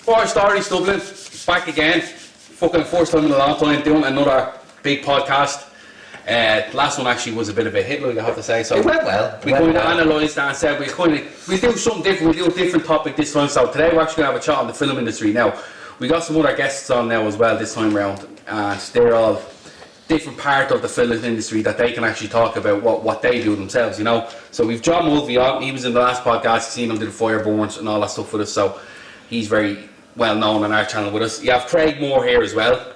Four Stories Dublin, back again. Fucking first time in a long time doing another big podcast. Last one actually was a bit of a hit, like I have to say. So it went well. We kind of analysed that and said we do something different. We do a different topic this time. So today we're actually going to have a chat on the film industry. Now we got some other guests on now as well this time round, and they're all different part of the film industry that they can actually talk about what they do themselves, you know. So we've John Mulvey on. He was in the last podcast. You've seen him do the Fireborns and all that stuff with us. So he's very well known on our channel with us. You have Craig Moore here as well.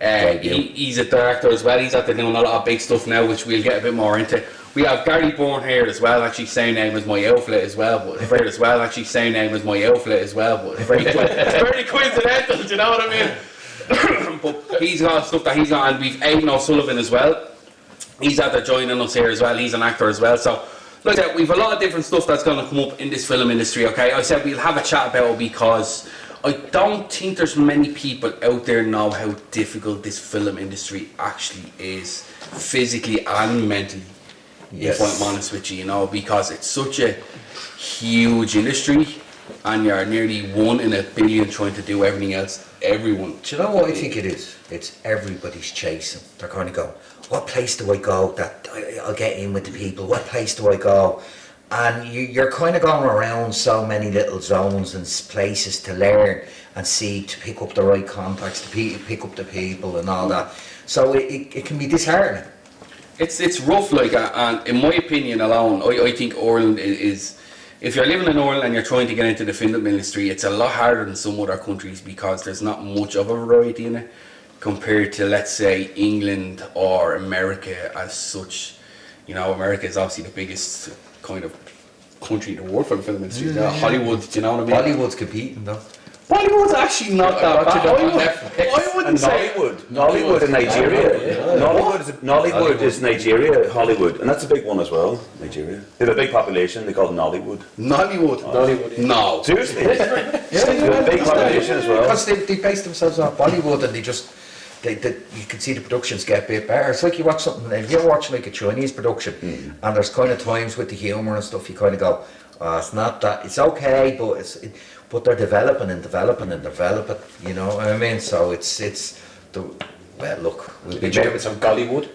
He's a director as well. He's out there doing a lot of big stuff now, which we'll get a bit more into. We have Gary Byrne here as well, actually same name as my outfit as well, but very coincidental, do you know what I mean? But he's got stuff that he's got, and we've Aidan O'Sullivan as well. He's out there joining us here as well. He's an actor as well. So look, we've a lot of different stuff that's going to come up in this film industry. Okay, I said we'll have a chat about it because I don't think there's many people out there know how difficult this film industry actually is, physically and mentally. Yes. If I'm honest with you, you know, because it's such a huge industry, and you're nearly 1 in a billion trying to do everything else. Everyone. Do you know what I think it is? It's everybody's chasing. They're kind of going, what place do I go that I'll get in with the people? What place do I go? And you're kind of going around so many little zones and places to learn and see, to pick up the right contacts, to pick up the people and all that. So it can be disheartening. It's rough, like, and in my opinion alone, I think Ireland is, if you're living in Ireland and you're trying to get into the film industry, it's a lot harder than some other countries because there's not much of a variety in it compared to, let's say, England or America as such. You know, America is obviously the biggest kind of country in the world for the film industry. Hollywood, do you know what I mean? Hollywood's competing though. Bollywood's actually not that bad. I wouldn't say Nollywood in Nigeria. Nollywood is Nigeria, Hollywood, and that's a big one as well. Nigeria. They have a big population. They call it Nollywood. Nollywood. No. Seriously. They have a big population as well. Because they base themselves on Bollywood, and you can see the productions get a bit better. It's like you watch something, if you're watching like a Chinese production, and there's kind of times with the humour and stuff, you kind of go, oh, it's not that, it's okay, but they're developing, you know what I mean? So well, look, we'll be with some Gollywood.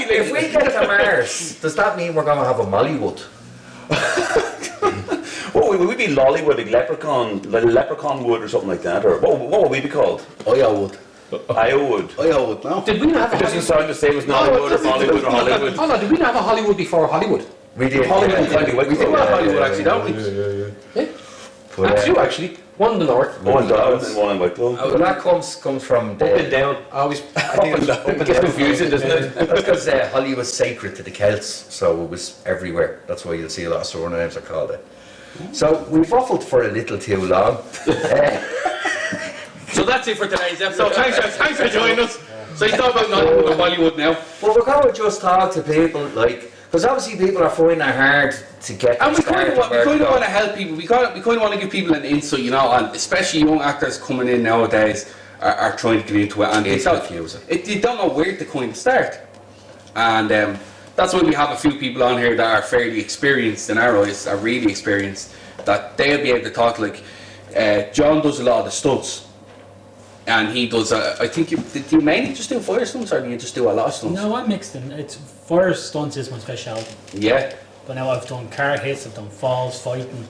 If we get to Mars, does that mean we're going to have a Mollywood? What would we be? Lollywood, like leprechaun wood or something like that, or what would we be called? Iowood. Iowood, no. Did we not have it doesn't sound the same as Nollywood or Bollywood or Hollywood. Oh no, did we not have a Hollywood before Hollywood? We did. Hollywood, We did have Hollywood actually, don't we? Yeah. And two actually. One in the north. One in Dublin and one in Wicklow. Well, that comes from up and down. I think it gets confusing, doesn't it? That's because Hollywood's sacred to the Celts, so it was everywhere. That's why you'll see a lot of surnames are called it. So we've waffled for a little too long. So that's it for today's episode. Thanks for joining us. So you talk about Nollywood and Bollywood now. Well, we're going to just talk to people, like, because obviously people are finding it hard to get. And we kind of want to help people. We kind of want to give people an insight, you know, and especially young actors coming in nowadays are trying to get into it, and it's confusing. They don't know where to kind of start, and that's why we have a few people on here that are fairly experienced in our eyes, are really experienced, that they'll be able to talk. Like John does a lot of the stunts. And he does, I think, did you mainly just do fire stunts, or do you just do a lot of stunts? No, I mixed them. It's fire stunts is my specialty. Yeah. But now I've done car hits, I've done falls, fighting,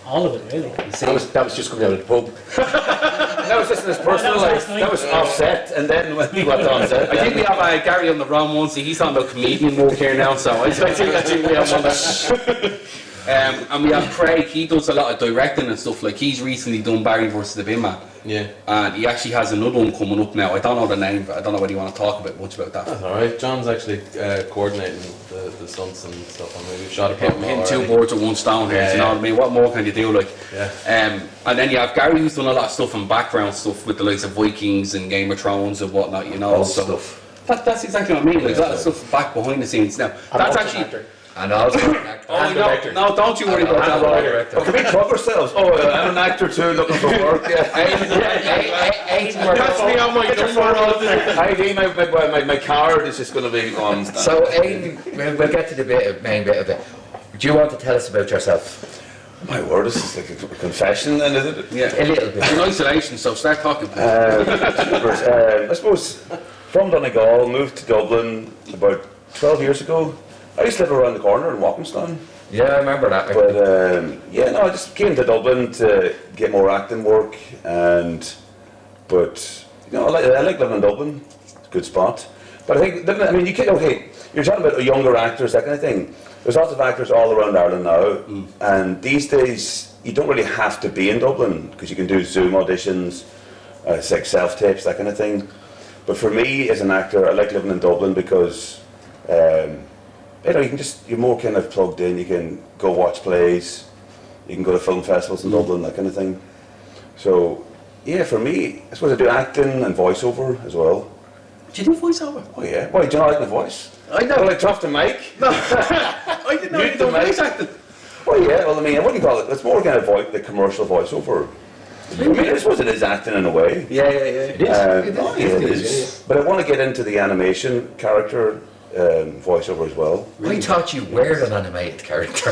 all of it really. That was just coming out of the pub. That was just in his personal life. That was offset, and then when we got on set. I think we have Gary on the wrong one, so he's on the comedian mode here now, so I think we have on that. And we have Craig, he does a lot of directing and stuff, like he's recently done Barry vs. the Bin Man. Yeah. And he actually has another one coming up now. I don't know the name, but I don't know whether you want to talk much about that. That's alright. John's actually coordinating the stunts and stuff. I mean, we've shot a couple hitting two birds with one stone here, you know what I mean? What more can you do, like? Yeah. And then you have Gary, who's done a lot of stuff and background stuff with the likes of Vikings and Game of Thrones and whatnot, you know. Stuff. That's exactly what I mean, like a lot of stuff back behind the scenes now. That's actually... And also an actor. Oh, no, don't you worry about that. Can we cover ourselves? Oh, I'm an actor too, looking for work. That's me on my number. My card is just going to be on. So, Aidan, we'll get to the main bit of it. Do you want to tell us about yourself? My word, this is like a confession then, isn't it? Yeah. A little bit. In isolation, so start talking. I suppose from Donegal, moved to Dublin about 12 years ago. I used to live around the corner in Walkinstown. Yeah, I remember that. But I just came to Dublin to get more acting work, but I like living in Dublin. It's a good spot. But I think you're talking about younger actors, that kind of thing. There's lots of actors all around Ireland now, and these days you don't really have to be in Dublin because you can do Zoom auditions, it's like self-tapes, that kind of thing. But for me as an actor, I like living in Dublin because you're more kind of plugged in. You can go watch plays, you can go to film festivals in Dublin, that kind of thing. So yeah, for me, I suppose I do acting and voiceover as well. Do you do voiceover? Oh yeah. Why, do you not like my voice? I know. Well, I tough the mic. No, I didn't know you Mute the do mic. voice acting. Well, yeah. Well, I mean, what do you call it? It's more kind of the commercial voiceover. I mean, I suppose it is acting in a way. Yeah. It is. It is. But I want to get into the animation character voiceover as well. I thought you were an animated character.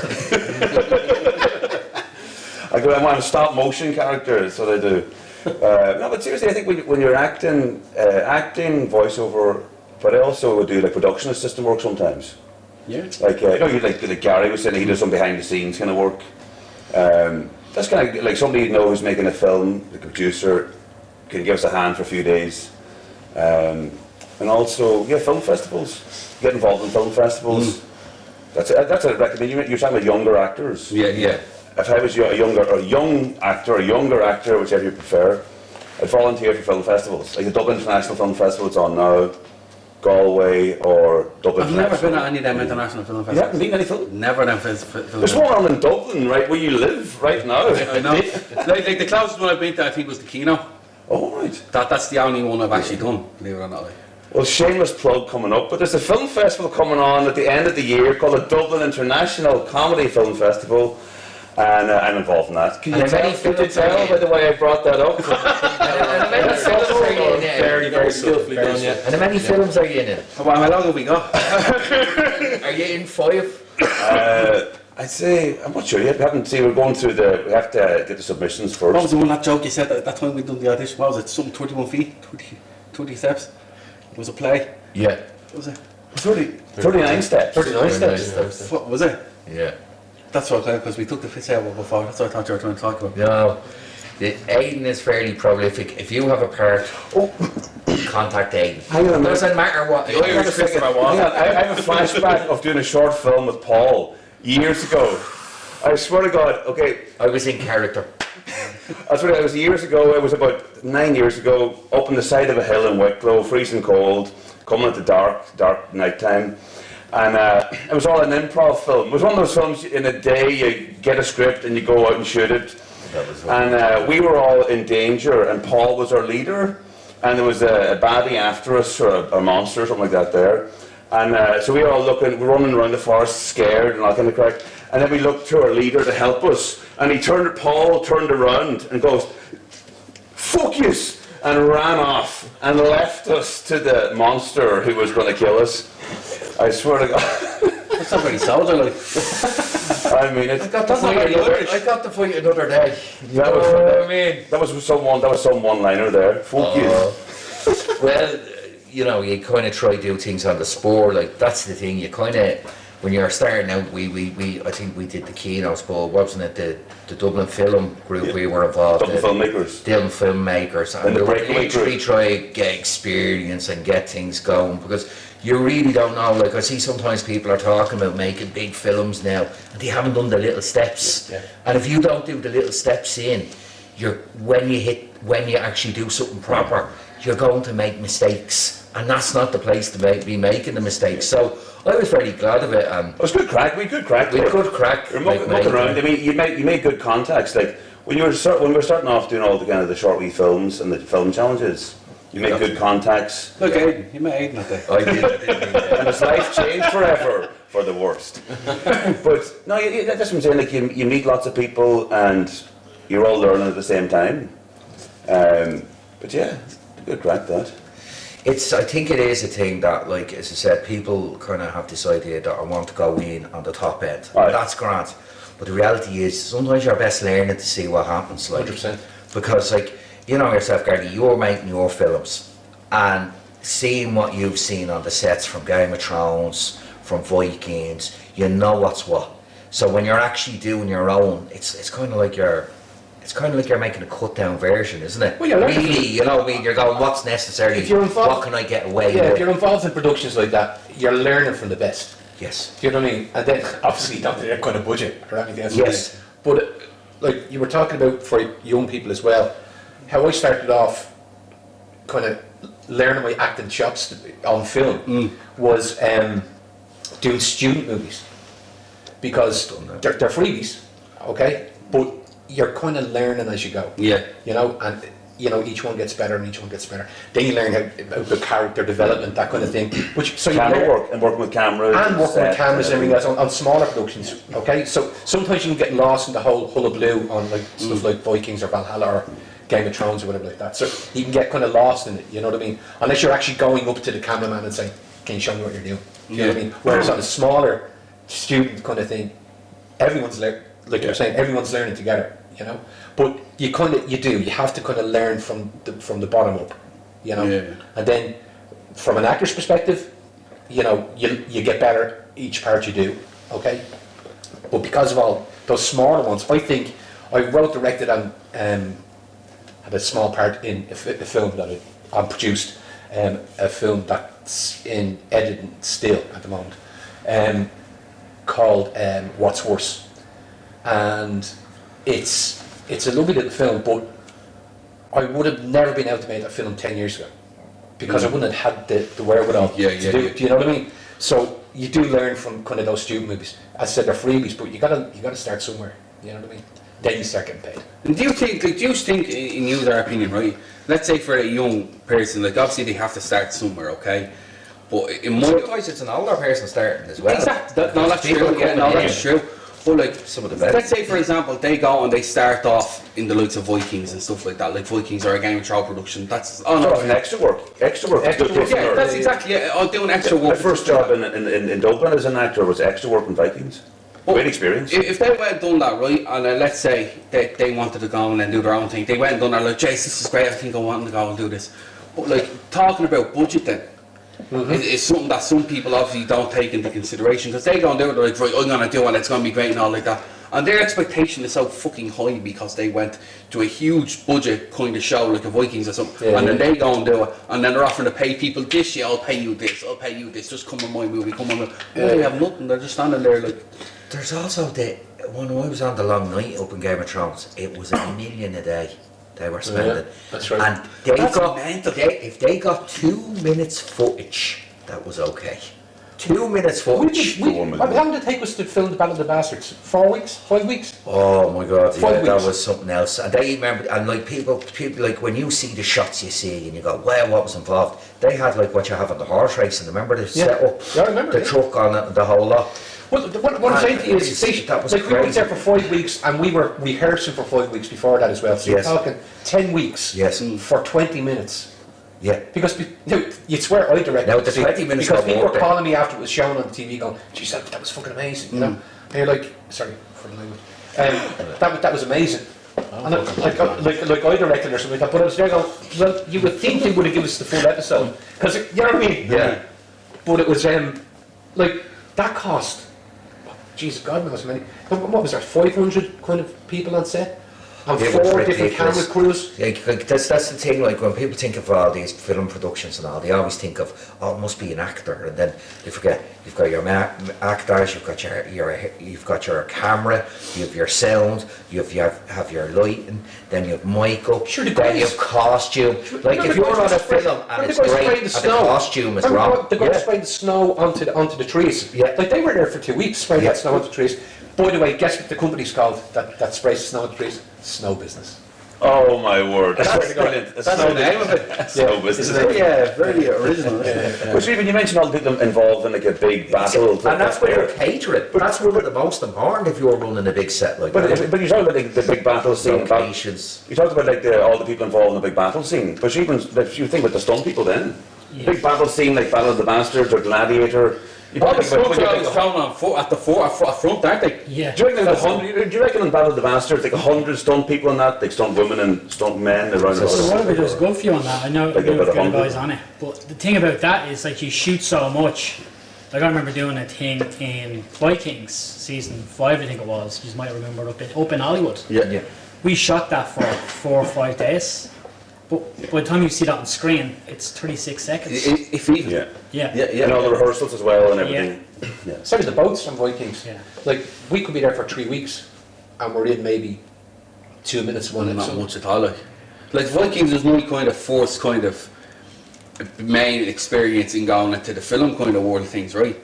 I want a stop motion character. That's what I do. No, but seriously, I think when you're acting voiceover, but I also would do like production assistant work sometimes. Yeah. Like like Gary was saying, he does some behind the scenes kind of work. That's kind of like somebody you know who's making a film, the producer, can give us a hand for a few days. And also, film festivals. Get involved in film festivals. That's a recommend. You're talking about younger actors. Yeah. If I was a young actor, whichever you prefer, I'd volunteer for film festivals. Like the Dublin International Film Festival, it's on now, Galway or Dublin I've never International. been at any of them international film You festivals. haven't been to any film? Never them film. There's one on in Dublin, right where you live, right now. I know. like the closest one I've been to, I think, was the Kino. Oh, right. That's the only one I've actually done, believe it or not. Well, shameless plug coming up, but there's a film festival coming on at the end of the year called the Dublin International Comedy Film Festival, and I'm involved in that. Can you tell by the way I brought that up? Very, very skillfully done, yeah. And how many films are you in it? How long have we got? Are you in 5? I'd say, I'm not sure yet, we haven't we're going through we have to get the submissions first. What was the one, that joke you said at that time we done the audition? What was it? Something 21 feet? 20 steps? It was a play. Yeah. What was it? 39 steps. 39 steps. What was it? Yeah. That's what I because we took the piss out of it before. That's what I thought you were trying to talk about. No. Aiden is fairly prolific. If you have a part, contact Aiden. Hang on a minute. Doesn't matter what. The Irish Christopher Hang was. on, I have a flashback of doing a short film with Paul years ago. I swear to God, okay. I was in character. That's what it was years ago. It was about 9 years ago, up on the side of a hill in Wicklow, freezing cold, coming at the dark night time. And it was all an improv film. It was one of those films in a day you get a script and you go out and shoot it. And we were all in danger, and Paul was our leader. And there was a baddie after us, or a monster, or something like that there. And so we were all we're running around the forest, scared and all kind of crack. And then we looked to our leader to help us. And Paul turned around and goes, "Fuck yous!" and ran off and left us to the monster who was going to kill us. I swear to God. That's not very soldier-like. I mean, I got to fight another day. That was, I mean. That was some one-liner there. Fuck yous. Well, you kind of try to do things on the spore. Like that's the thing. You kind of, when you're starting out, I think we did the Keynote Ball, wasn't it? The Dublin Film Group we were involved in. Dublin filmmakers. Dublin filmmakers, and we breakaway literally try to get experience and get things going because you really don't know. Like I see sometimes people are talking about making big films now, and they haven't done the little steps. Yeah. And if you don't do the little steps when you actually do something proper, you're going to make mistakes, and that's not the place to be making the mistakes. So I was very glad of it. It was good crack. We could crack. We could crack. You're looking around. I mean, you made good contacts. Like when we were starting off doing all the kind of the short wee films and the film challenges, you made good contacts. Look, Aiden, you met Aiden that day. I did. And his life changed forever for the worst. But no, that's what I'm saying. Like you meet lots of people and you're all learning at the same time. But yeah, good crack that. I think it is a thing that, like, as I said, people kind of have this idea that I want to go in on the top end. Right. That's grand. But the reality is, sometimes you're best learning to see what happens. Like, 100%. because, like, you know yourself, Gary, you're making your films, and seeing what you've seen on the sets from Game of Thrones, from Vikings, you know what's what. So when you're actually doing your own, it's kind of like you're making a cut down version, isn't it? Well, you're learning really, you know, I mean, you're going, what's necessary? If you're involved- what can I get away Yeah, if with? you're involved in productions like that, you're learning from the best. Yes. Do you know what I mean? And then obviously not that kind of budget or anything else. Yes. But like you were talking about for young people as well, how I started off kind of learning my acting chops on film was doing student movies, because they're freebies, okay? But you're kind of learning as you go. Yeah. You know, and you know each one gets better and each one gets better. Then you learn about the character development, that kind of thing. Which so you Camera learn, work and working with cameras. and working with set, cameras and everything else on smaller productions. Okay, so sometimes you can get lost in the whole hullabaloo on like stuff like Vikings or Valhalla or Game of Thrones or whatever like that. So you can get kind of lost in it. You know what I mean? Unless you're actually going up to the cameraman and saying, "Can you show me what you're doing?" You know what I mean? Whereas on a smaller student kind of thing, everyone's like you're saying, everyone's learning together. You know, but you have to kind of learn from the bottom up. You know, Yeah. and then from an actor's perspective, you know, you get better each part you do, okay? But because of all those smaller ones, I think I wrote, directed, and had a small part in a film that I produced, a film that's in editing still at the moment, called What's Worse, and it's a lovely little film, but I would have never been able to make that film 10 years ago, because I wouldn't have had the wherewithal Yeah, to do it. Do you know what I mean? So you do learn from kind of those student movies. As I said, they're freebies, but you gotta start somewhere. You know what I mean? Then you start getting paid. And do you think, in your opinion, right? Let's say for a young person, like obviously they have to start somewhere, okay? But in my Sometimes it's an older person starting as well. exactly, that's People true. Yeah, coming in. that's true. But like, Some of the best. let's say for example, they go and they start off in the likes of Vikings and stuff like that, like Vikings or a Game of Thrones production. That's Extra work. yeah, that's exactly it. I'm doing extra My work. first job in Dublin as an actor was extra work in Vikings. Great experience. If they went and done that, right, and let's say they wanted to go and then do their own thing, they went and done that, like, Jace, this is great, I think I want to go and do this. But like, talking about budget then, is something that some people obviously don't take into consideration, because they go and do it, they're like, right, I'm going to do it, it's going to be great and all like that. And their expectation is so fucking high because they went to a huge budget kind of show like a Vikings or something, and then they go and do it, and then they're offering to pay people this year, I'll pay you this, just come on my movie, come on. They have nothing, they're just standing there like... There's also when I was on the long night up in Game of Thrones, it was $1 million a day they were spending. that's right. And if they got 2 minutes footage, that was okay. 2 minutes footage. How long did it take us to film the Battle of the Bastards? 4 weeks? 5 weeks? Oh my God! Yeah, 5 that weeks. was something else. And they remember, and like people like when you see the shots you see, and you go, "Wow, what was involved?" They had like what you have on the horse racing. Remember the setup? Yeah, I remember the it. truck on it, the whole lot. Well, what I'm saying to you is, see, that was like we were crazy. there for 5 weeks, and we were rehearsing for 5 weeks before that as well. So Yes. you're talking 10 weeks Yes. for 20 minutes. Yeah. Because you'd swear I directed. Now, the see, 20 minutes because got people were worked calling me after it was shown on the TV, going, "Geez, that was fucking amazing," you know. And you're like, "Sorry for the language." That was amazing. And like I directed or something like that, but I was there going, well, you would think they would have given us the full episode, because you know what I mean? Yeah. But it was like that cost. Jesus God knows how many. What was there? 500 kind of people on set, and It was 4 different camera ridiculous. crews. Like that's the thing. Like when people think of all these film productions and all, they always think of, oh, it must be an actor, and then they forget you've got your actors, you've got your camera, you have your sound, you have your lighting, then you have makeup, Sure, the then guys- you have costume. Like if you're on a film and it's great, and the costume is wrong. The guys spraying the snow onto the trees. Yeah. Like they were there for 2 weeks spraying Yeah. that snow onto the trees. By the way, guess what the company's called that sprays the snow onto the trees? Snow Business. Oh my word. That's That's brilliant. That's the name of it. So business. Yeah, very original. But see, when you mention all the people involved in like a big battle, And that's where you're catering. That's one of the most important if you're running a big set like that. But you talk about like, the big battle scene. Locations. You talked about like all the people involved in the big battle scene. But if you think about the stunt people then, big battle scene like Battle of the Bastards or Gladiator, All the probably stunts are always thrown on foot at the front, aren't they? Yeah. Do you reckon there's 100? Do you reckon in Battle of the Bastards, like 100 stunt people on that, like stunt women and stunt men around the So world? what if it was good for you on that? I know Like you've about got 100. guys on it, but the thing about that is like you shoot so much. Like I remember doing a thing in Vikings season 5, I think it was. You might remember up in Hollywood. Yeah. We shot that for 4 or 5 days, but by the time you see that on screen, it's 36 seconds. If even. Yeah. Yeah. And all the rehearsals as well and everything. Same as the boats on Vikings. Yeah. Like, we could be there for 3 weeks, and we're in maybe 2 minutes of one Not episode. much at all. Like Vikings was my kind of first kind of main experience in going into the film kind of world of things, right?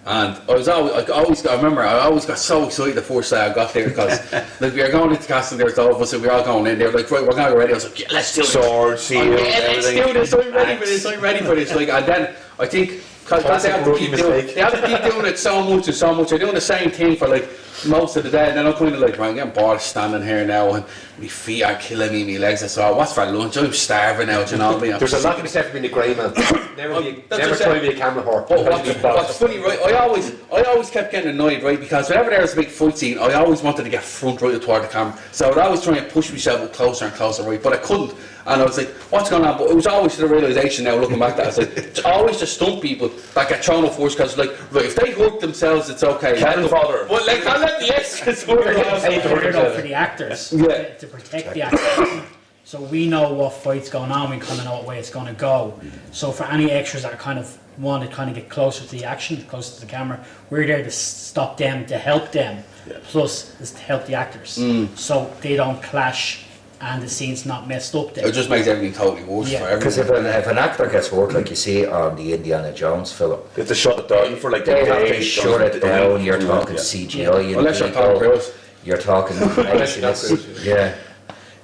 And I remember I always got so excited the first day I got there because like we were going into castle, there's all of us and we were all going in there like, right, we're gonna get ready. I was like, yeah, let's do this. Sword, shield, Yeah, let's everything. do this. I'm ready for this. I'm ready for this. Like, and then I think because they have to keep doing, it so much and so much. They're doing the same thing for like most of the day, and then I'm kind of like, right, I'm getting bored standing here now, and my feet are killing me, my legs are sore. What's for lunch? I'm starving now. Do you know what I mean? There's a lot to be said for being a grey man. That's Never what try I to be a camera whore. But what's funny, right? I always kept getting annoyed, right? Because whenever there was a big fight scene, I always wanted to get front right toward the camera. So I'd always try and push myself up closer and closer, right? But I couldn't. And I was like, what's going on? But it was always the realisation now, looking back, that I was like, it's always the stunt people that get thrown off first, because like, right, if they hurt themselves, it's okay. Cannon fodder. But like, I let the extras hurt themselves. For the actors, Yeah. to protect the actors. So we know what fight's going on, we kind of know what way it's going to go. So for any extras that kind of want to kind of get closer to the action, closer to the camera, we're there to stop them, to help them. Plus, is to help the actors, so they don't clash and the scene's not messed up there. It just makes everything totally worse Yeah. for Because everyone. if an actor gets hurt, like you see on the Indiana Jones film, They have to shut it down for like they have to days. shut it down. You're talking Yeah. CGI, and Unless you're Tom people, Cruise. you're talking Unless you're Tom Cruise, yeah.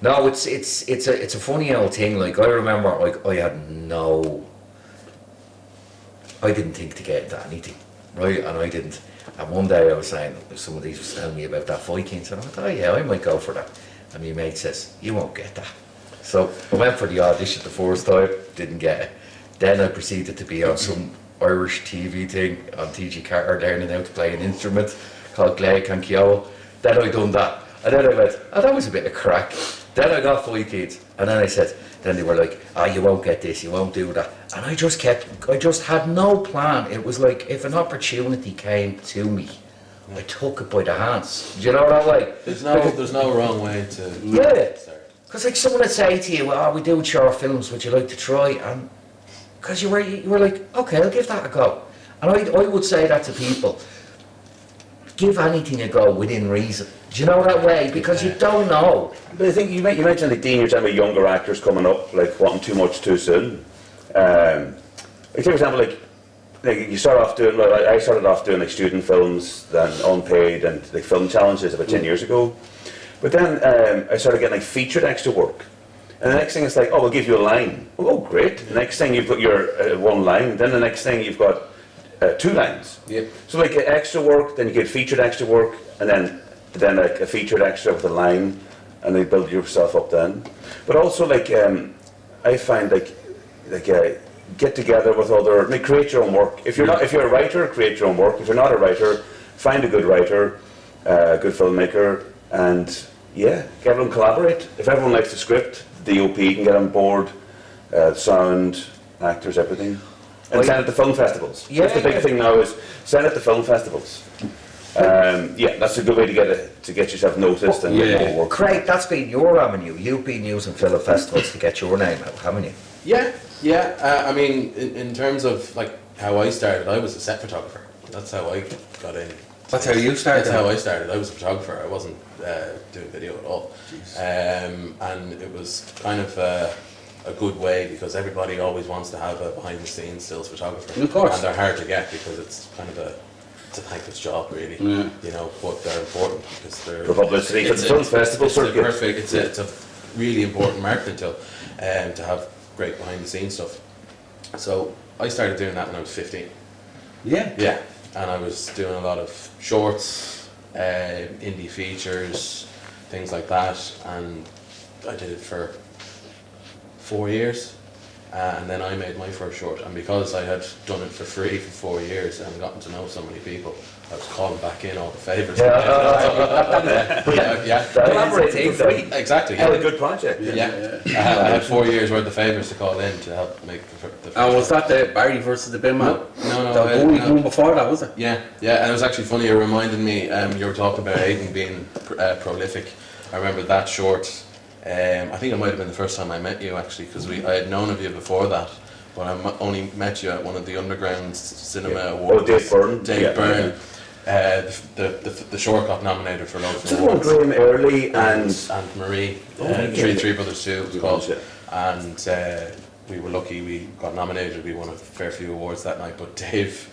No, it's a funny old thing. Like I remember, like I didn't think to get into anything, right? And I didn't. And one day I was saying, some of these was telling me about that Vikings, and I thought, oh yeah, I might go for that. And my mate says, you won't get that. So I went for the audition the first time, didn't get it. Then I proceeded to be on some Irish TV thing on TG Carter, learning how to play an instrument called Gleig and Kyo. Then I done that. And then I went, oh, that was a bit of crack. Then I got Vikings. And then I said, then they were like, oh, you won't get this, you won't do that. And I just had no plan. It was like, if an opportunity came to me, I took it by the hands. Do you know that way? There's no wrong way to Yeah. start. Because like someone would say to you, oh, we do short films, would you like to try? And because you were like, okay, I'll give that a go. And I would say that to people, give anything a go within reason. Do you know that way? Because you don't know. But I think you mentioned like Dean, you're talking about younger actors coming up, like wanting too much too soon. Like take for example, like you start off doing. Well, I started off doing like student films, then unpaid, and like film challenges about 10 years ago. But then I started getting like featured extra work, and the next thing is like, oh, we'll give you a line. Oh, great! The next thing you've got your one line. Then the next thing you've got 2 lines. Yep. So like extra work, then you get featured extra work, and then like a featured extra with a line, and they build yourself up then. But also like I find like get together with other, create your own work. If you're a writer, create your own work. If you're not a writer, find a good writer, a good filmmaker, and yeah, get everyone collaborate. If everyone likes the script, the DOP can get on board, sound, actors, everything. And send it to film festivals. Yeah, That's the big thing now is send it to film festivals. Yeah, that's a good way to get yourself noticed and get more work. Craig, that's been your avenue. You've been using film festivals to get your name out, haven't you? Yeah. I mean, in terms of like how I started, I was a set photographer. That's how I got in. That's how you started? That's how I started. I was a photographer. I wasn't doing video at all. And it was kind of a good way because everybody always wants to have a behind-the-scenes stills photographer. Of course. And they're hard to get because it's kind of it's a thankless job, really. Yeah. You know, but they're important because they're For publicity, for the film festival it's circuit. perfect. It's a really important marketing tool to have great behind-the-scenes stuff. So I started doing that when I was 15. Yeah. Yeah, and I was doing a lot of shorts, indie features, things like that, and I did it for 4 years. And then I made my first short, and because I had done it for free for 4 years and gotten to know so many people, I was calling back in all the favours. Collaborate for free. Exactly. What a good project. Yeah. I had 4 years worth of favours to call in to help make the And was that the Barry versus the Bin Man? No. The one before that, was it? Yeah, and it was actually funny. It reminded me. You were talking about Aidan being prolific. I remember that short. I think it might have been the first time I met you actually, because I had known of you before that, but I only met you at one of the Underground Cinema Awards. Oh, Dave Byrne. Dave Byrne. The short got nominated for loads of Someone awards. Graham Early and Marie, yeah. Three Brothers 2 it was called. Yeah. And we were lucky, we got nominated, we won a fair few awards that night, but Dave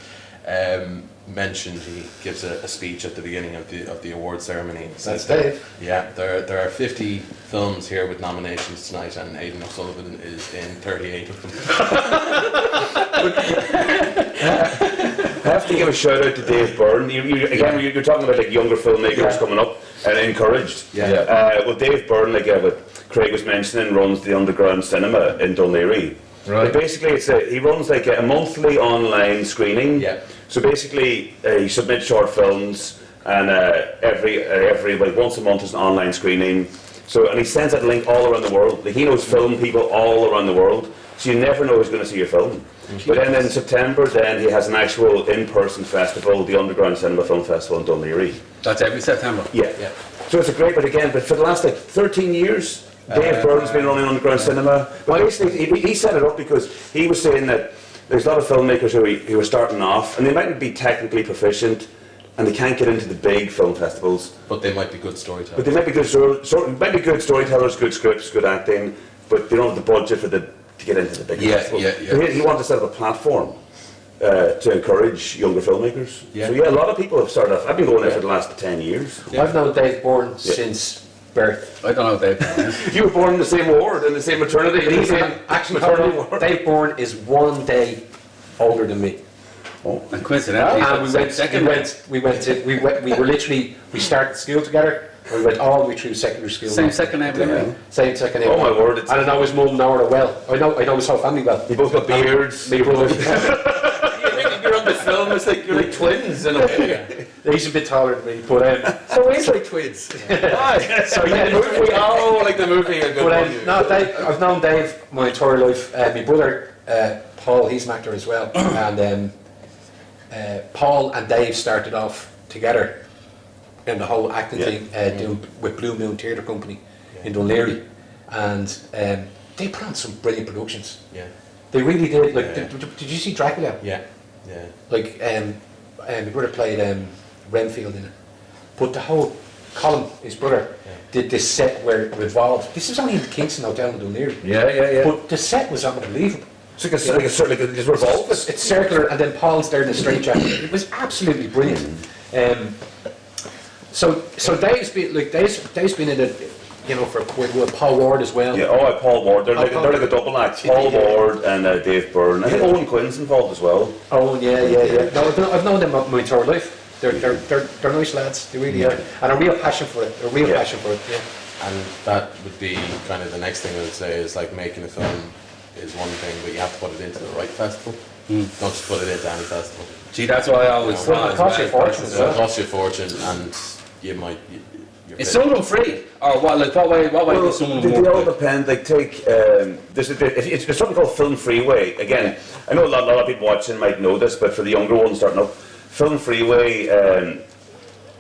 mentioned, he gives a speech at the beginning of the award ceremony. He says That's Dave. Yeah, there are 50 films here with nominations tonight, and Aidan O'Sullivan is in 38 of them. I have to give a shout out to Dave Byrne. You're talking about like younger filmmakers coming up and encouraged. Well, Dave Byrne, like what Craig was mentioning, runs the Underground Cinema in Dunleary. Right. But basically, he runs like a monthly online screening. Yeah. So basically, he submits short films, and every like once a month is an online screening. So and he sends that link all around the world. Like he knows film people all around the world. So you never know who's going to see your film. But then in September, then he has an actual in-person festival, the Underground Cinema Film Festival in Dunleary. That's every September. Yeah. So it's a great, but for the last like 13 years, Dave Byrne's been running Underground Cinema. But basically, he set it up because he was saying that there's a lot of filmmakers who are starting off, and they might be technically proficient, and they can't get into the big film festivals. But they might be good storytellers. But they might be good, good storytellers, good scripts, good acting, but they don't have the budget to get into the big festivals. So he wanted to set up a platform to encourage younger filmmakers. Yeah. So a lot of people have started off. I've been going there for the last 10 years. Yeah. I've known Dave Byrne since birth. I don't know, Dave. You were born in the same ward, in the same maternity. Actually, Dave Byrne is 1 day older than me. Oh, and coincidentally, And we started school together. We went all the way through secondary school. Same second name. Yeah. Same second name. Oh my word! And I know his mum know her well. I know his whole family well. You both got beards. Me brother. You're on the film. It's like you're like twins in a way. He's a bit taller than me, but So we're like twins. so yeah, the movie. Oh, like the movie. A good one. no, Dave, I've known Dave my entire life. My brother Paul, he's an actor as well, and Paul and Dave started off together in the whole acting thing, doing with Blue Moon Theatre Company in Dunleary, and they put on some brilliant productions. Yeah. They really did. Like, did you see Dracula? Yeah. Like, my brother played Renfield in it, but the whole Colin, his brother, did this set where it revolved. This was only in the Kingston Hotel in Dunleary. Yeah. But the set was unbelievable. It's like a revolve. It's circular, and then Paul's there in a straight jacket. It was absolutely brilliant. So Dave's been in it, for quite a while. Paul Ward as well. Yeah, Paul Ward. They're like a double act. Paul Ward and Dave Byrne. I think Owen Quinn's involved as well. Oh yeah. No, I've known them my entire life. They're nice lads. They really are, and a real passion for it. Yeah. And that would be kind of the next thing I would say is like making a film is one thing, but you have to put it into the right festival. Don't just put it into any festival. Gee, that's what I always thought. It costs you a fortune as well. It costs you a fortune, and you might. Is some of them free, or what? Like what way do some of them They all work? depend. Like take there's something called Film Freeway. Again, I know a lot of people watching might know this, but for the younger ones starting up, Film Freeway.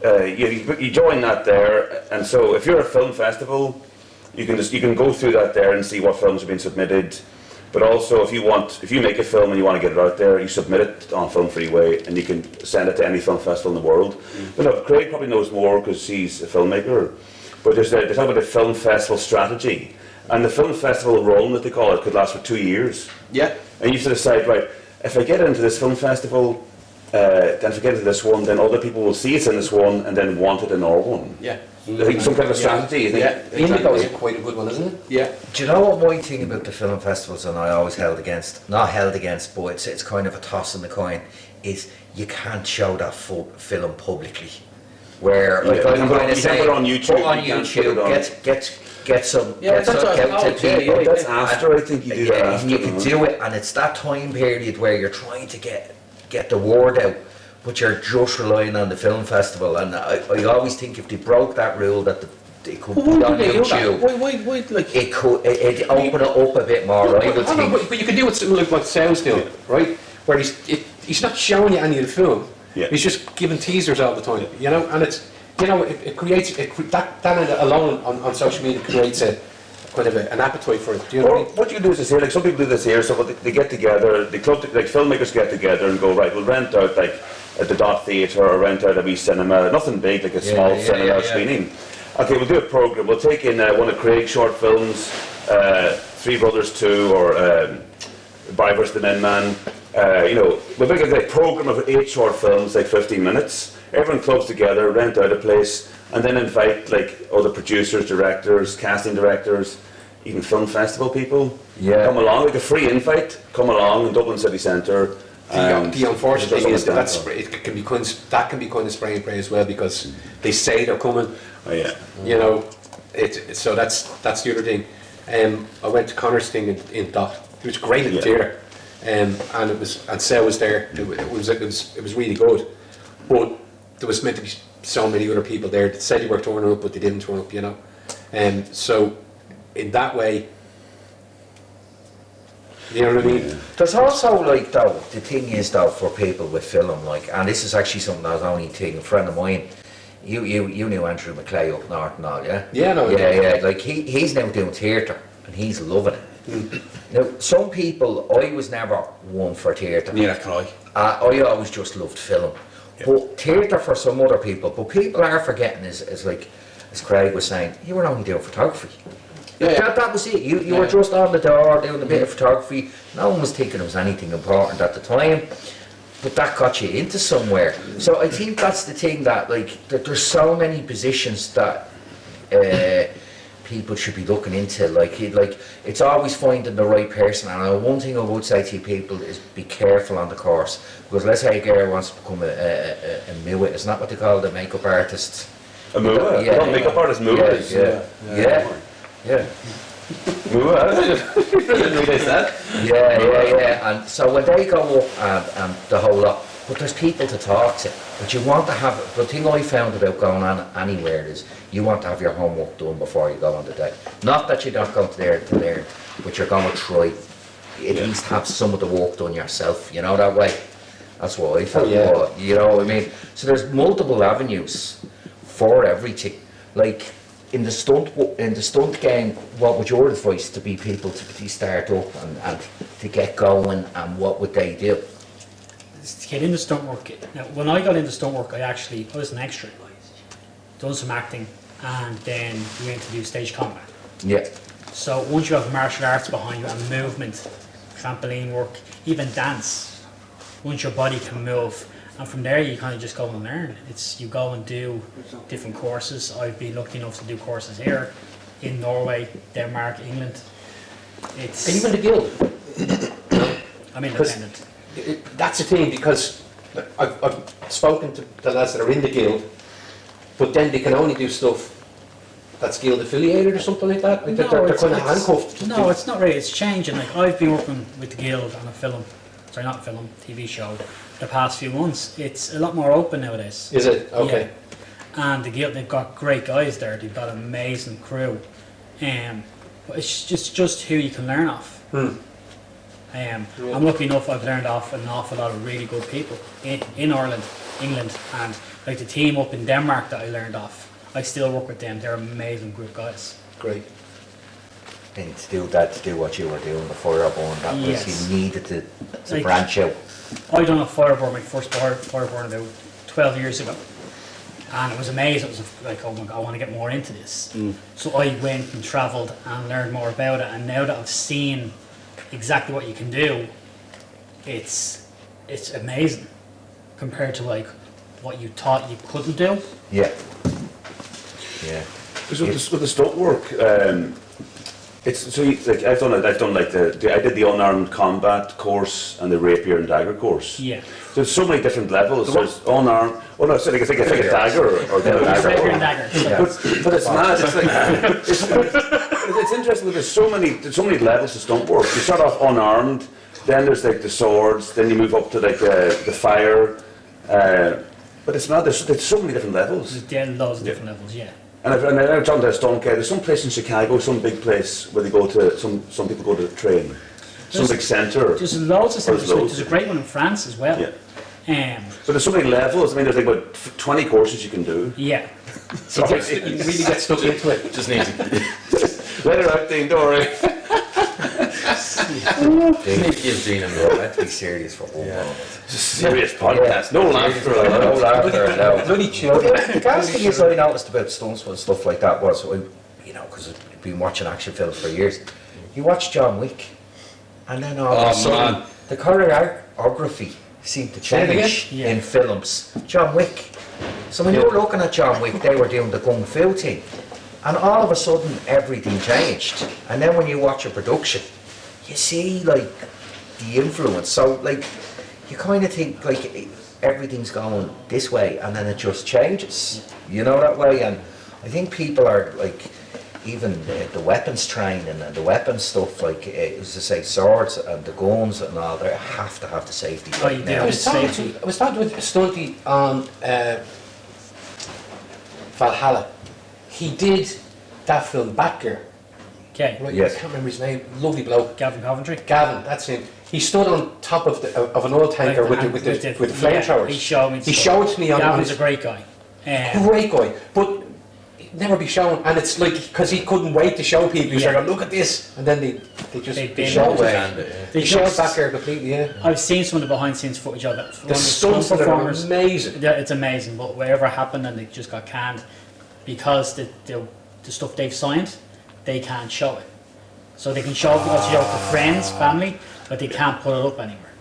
You join that there, and so if you're a film festival, you can go through that there and see what films have been submitted. But also, if you make a film and you want to get it out there, you submit it on Film Freeway, and you can send it to any film festival in the world. But no, Craig probably knows more because he's a filmmaker. But they talk about the film festival strategy, and the film festival run that they call it could last for 2 years. Yeah. And you have to decide, right, if I get into this film festival, then if I get into this one, then other people will see it's in this one and then want it in our one. Yeah. I think some kind of strategy. You think? Yeah. Indigo is quite a good one, isn't it? Yeah. Do you know what my thing about the film festivals, and I always not held against, but it's kind of a toss in the coin, is you can't show that film publicly. where like Yeah, I'm you can kind of put say, it on YouTube, put on you can't put YouTube, it on- get some, Yeah, get that's some, what get I to thought, yeah, people. yeah. That's after, I think you do that Yeah, after. you can no? do it, and it's that time period where you're trying to get the word out, but you're just relying on the film festival. And I always think if they broke that rule that they could Why put on would they do that? YouTube, Why, like... it could it'd open it up a bit more. I would I know, think. but you can do it something like what Sal's doing, right? Where he's not showing you any of the film. Yeah. He's just giving teasers all the time, you know. And it's, you know, it creates that alone on social media creates a kind of an appetite for it. Do you know Or what I mean? what you can do is this here, like some people do this here, so they get together, like filmmakers get together and go, right, we'll rent out like at the Dot Theatre or rent out a wee cinema, nothing big, like a small cinema screening. Okay, we'll do a programme, we'll take in one of Craig's short films, Three Brothers 2 or Bivers the Men Man, you know, we'll make a like, programme of 8 short films, like 15 minutes, everyone clubs together, rent out a place, and then invite like other producers, directors, casting directors, even film festival people. Yeah. Come along, like a free invite. Come along in Dublin City Centre. The unfortunate thing is that that can be kind of spray and pray as well, because they say they're coming. Oh yeah. You know, so that's the other thing. I went to Connor's thing in Dot. It was great in the Yeah. theatre, and Sal was there. It was really good, but there was meant to be so many other people there that said they were turning up, but they didn't turn up. You know, so in that way, you know what I mean. There's also like though the thing is though for people with film like, and this is actually something that was only thing a friend of mine. You knew Andrew McClay up north and all, yeah? Yeah, no, yeah. Like he's now doing theatre and he's loving it. Now some people, I was never one for theatre. Yeah, can I? I always just loved film. But theatre for some other people, but people are forgetting is like, as Craig was saying, you were only doing photography. Yeah. That was it. You were just on the door doing a bit of photography. No one was thinking it was anything important at the time. But that got you into somewhere. So I think that's the thing that like that there's so many positions that people should be looking into. Like it's always finding the right person. And one thing I would say to people is be careful on the course, because let's say a girl wants to become a MUA. Isn't that what they call the makeup artist? A MUA? Yeah. Not makeup artist, MUAs. Yeah. MUA? I didn't realise that. Yeah. And so when they go up and the whole lot, but there's people to talk to. But you want to have, the thing I found about going on anywhere is you want to have your homework done before you go on the day. Not that you're not going to there to learn, but you're going to try at least have some of the work done yourself, you know, that way. That's what I felt. You know what I mean? So there's multiple avenues for everything. Like, in the stunt game, what would your advice to be people to start up and to get going, and what would they do? To get into stunt work. Now, when I got into stunt work, I was an extra, done some acting, and then went to do stage combat. Yeah. So once you have martial arts behind you and movement, trampoline work, even dance, once your body can move, and from there you kind of just go and learn. You go and do different courses. I've been lucky enough to do courses here, in Norway, Denmark, England. And even the guild. I'm independent. That's the thing, because I've spoken to the lads that are in the guild, but then they can only do stuff that's guild affiliated or something like that. Like they're kind of handcuffed. No, it's not really. It's changing. Like, I've been working with the guild on TV show, the past few months. It's a lot more open nowadays. Is it? Okay. Yeah. And the guild, they've got great guys there. They've got an amazing crew. But it's just who you can learn off. I'm lucky enough. I've learned off an awful lot of really good people in Ireland, England, and like the team up in Denmark that I learned off. I still work with them. They're amazing group guys. Great. And to do what you were doing, the fireborn, that was you needed to Like, branch out. I done a fireborn, my first fireborn about 12 years ago. And it was amazing. It was like, oh my God, I want to get more into this. So I went and travelled and learned more about it. And now that I've seen exactly what you can do, it's amazing compared to like what you thought you couldn't do. Yeah. Because with the stunt work, It's so like I've done like I did the unarmed combat course and the rapier and dagger course. Yeah. There's so many different levels. There's unarmed. Oh no, so like it's like a dagger or the Rapier and dagger. But it's mad. It's like it's interesting. There's so many levels to stunt work. You start off unarmed, then there's like the swords, then you move up to like the fire. But it's not. There's so many different levels. There's loads of different levels, yeah. And I've talked to a stunt guy. There's some place in Chicago, some big place where they go to. Some people go to train. Some big centre. There's loads of centres. loads. There's a great one in France as well. Yeah. But there's so many levels. I mean, there's like about 20 courses you can do. Yeah. You really get stuck into it. Just need to Let her out, Dean, don't worry. give Gene a We're meant to be serious for one moment. It's a serious podcast. No laughter. No laughter, no. Bloody chill. The gas thing is I noticed about stunts and stuff like that was, you know, because I've been watching action films for years. You watch John Wick, and then all of a sudden, the choreography seemed to change in films. John Wick. So when you were looking at John Wick, they were doing the kung fu thing, and all of a sudden everything changed. And then when you watch a production, you see like the influence. So like you kind of think like everything's going this way, and then it just changes. You know that way, and I think people are like. Even the weapons training and the weapons stuff, like as I say, swords and the guns and all, they have to have the safety. Right now. I was talking with a stunty on Valhalla. He did that film Batgirl. Okay. Right, Yes. I can't remember his name. Lovely bloke. Gavin Coventry. Gavin, that's him. He stood on top of an oil tanker with the flamethrowers. He showed me. He showed it to me on Gavin's his a great guy. great guy, but never be shown. And it's like because he couldn't wait to show people. He's like, look at this, and then they just They show bin it. They show it back there completely. Yeah. I've seen some of the behind the scenes footage of it. The stunts are amazing. Yeah, it's amazing, but whatever happened and they just got canned because the stuff they've signed, they can't show it. So they can show it because show it to friends, family, but they can't put it up anywhere.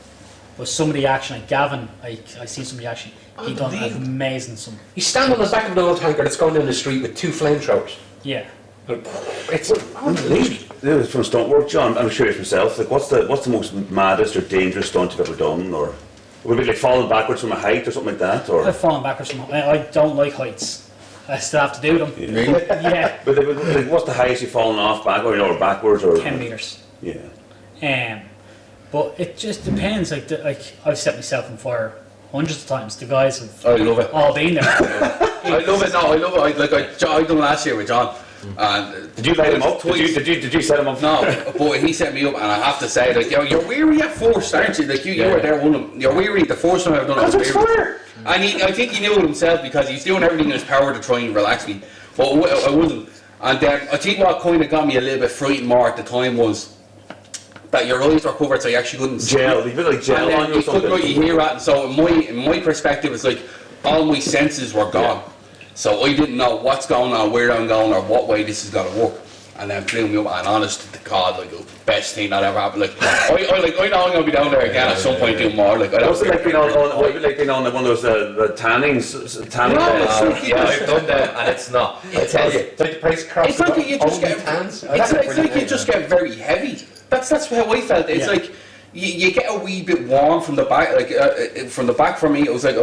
But some of the action, like Gavin, I see some of the action. He done amazing. Some He's standing on the back of an oil tanker that's going down the street with two flamethrowers. yeah. It's unbelievable. This is from stunt work, John. I'm curious myself. Like, what's the most maddest or dangerous stunt you've ever done, or would it be like falling backwards from a height or something like that, or? I've fallen backwards from. I don't like heights. I still have to do them. Really? Yeah. But like, what's the highest you've fallen off or backwards or? 10 meters. Yeah. But it just depends. Like I've set myself on fire hundreds of times. The guys have I love it. all been there. I love it. No, I love it. I done last year with John. And Did you light him up? Did you set him up? no, but he set me up, and I have to say, like, you're weary at first, aren't you? Like, you were there one of them. You're weary the first time I've done it. I was weary. fire. And I think he knew it himself because he's doing everything in his power to try and relax me. But I wasn't. And then I think what kind of got me a little bit frightened more at the time was that your eyes were covered, so you actually couldn't see. Gel. You put like gel on you or You couldn't something. really hear it. And so in my perspective, it's like all my senses were gone. So I didn't know what's going on, where I'm going, or what way this is going to work. And then blew me up, and honest to God, like, it was the best thing that ever happened. Like, I know I'm going to be down there again at some point doing more. Like, I don't What's it like being on one of those the tannings? Tanning I've done that, and it's not. I tell you. It's like the price across It's like you just get. hands. It's like you just get very heavy. That's how I felt. It's like you get a wee bit warm from the back. Like from the back for me, it was like it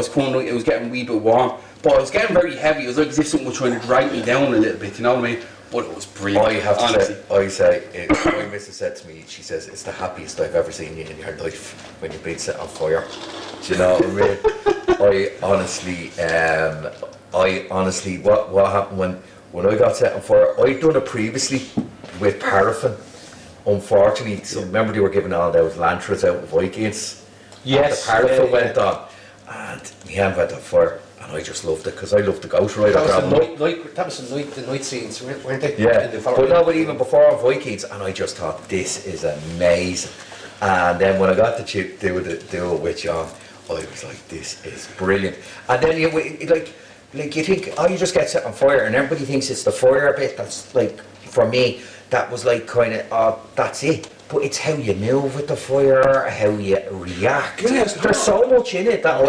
was getting a wee bit warm, but I was getting very heavy. It was like as if something was trying to drag me down a little bit. You know what I mean? But it was brilliant. I have to honestly. say, my missus said to me, she says, it's the happiest I've ever seen you in your life when you've been set on fire. Do you know what I mean? I honestly, what happened when I got set on fire, I'd done it previously with paraffin. Unfortunately, so remember they were giving all those lantras out with Vikings? Yes. The paraffin went on, and my hand went on fire. And I just loved it because I loved the Ghost Rider. That was the night scenes, weren't they? Yeah, but even before Vikings, and I just thought this is amazing. And then when I got to do it with John, I was like, this is brilliant. And then you think, oh, you just get set on fire, and everybody thinks it's the fire bit. That's like, for me, that was like kind of, oh, that's it. But it's how you move with the fire, how you react. Yes, there's so much in it that I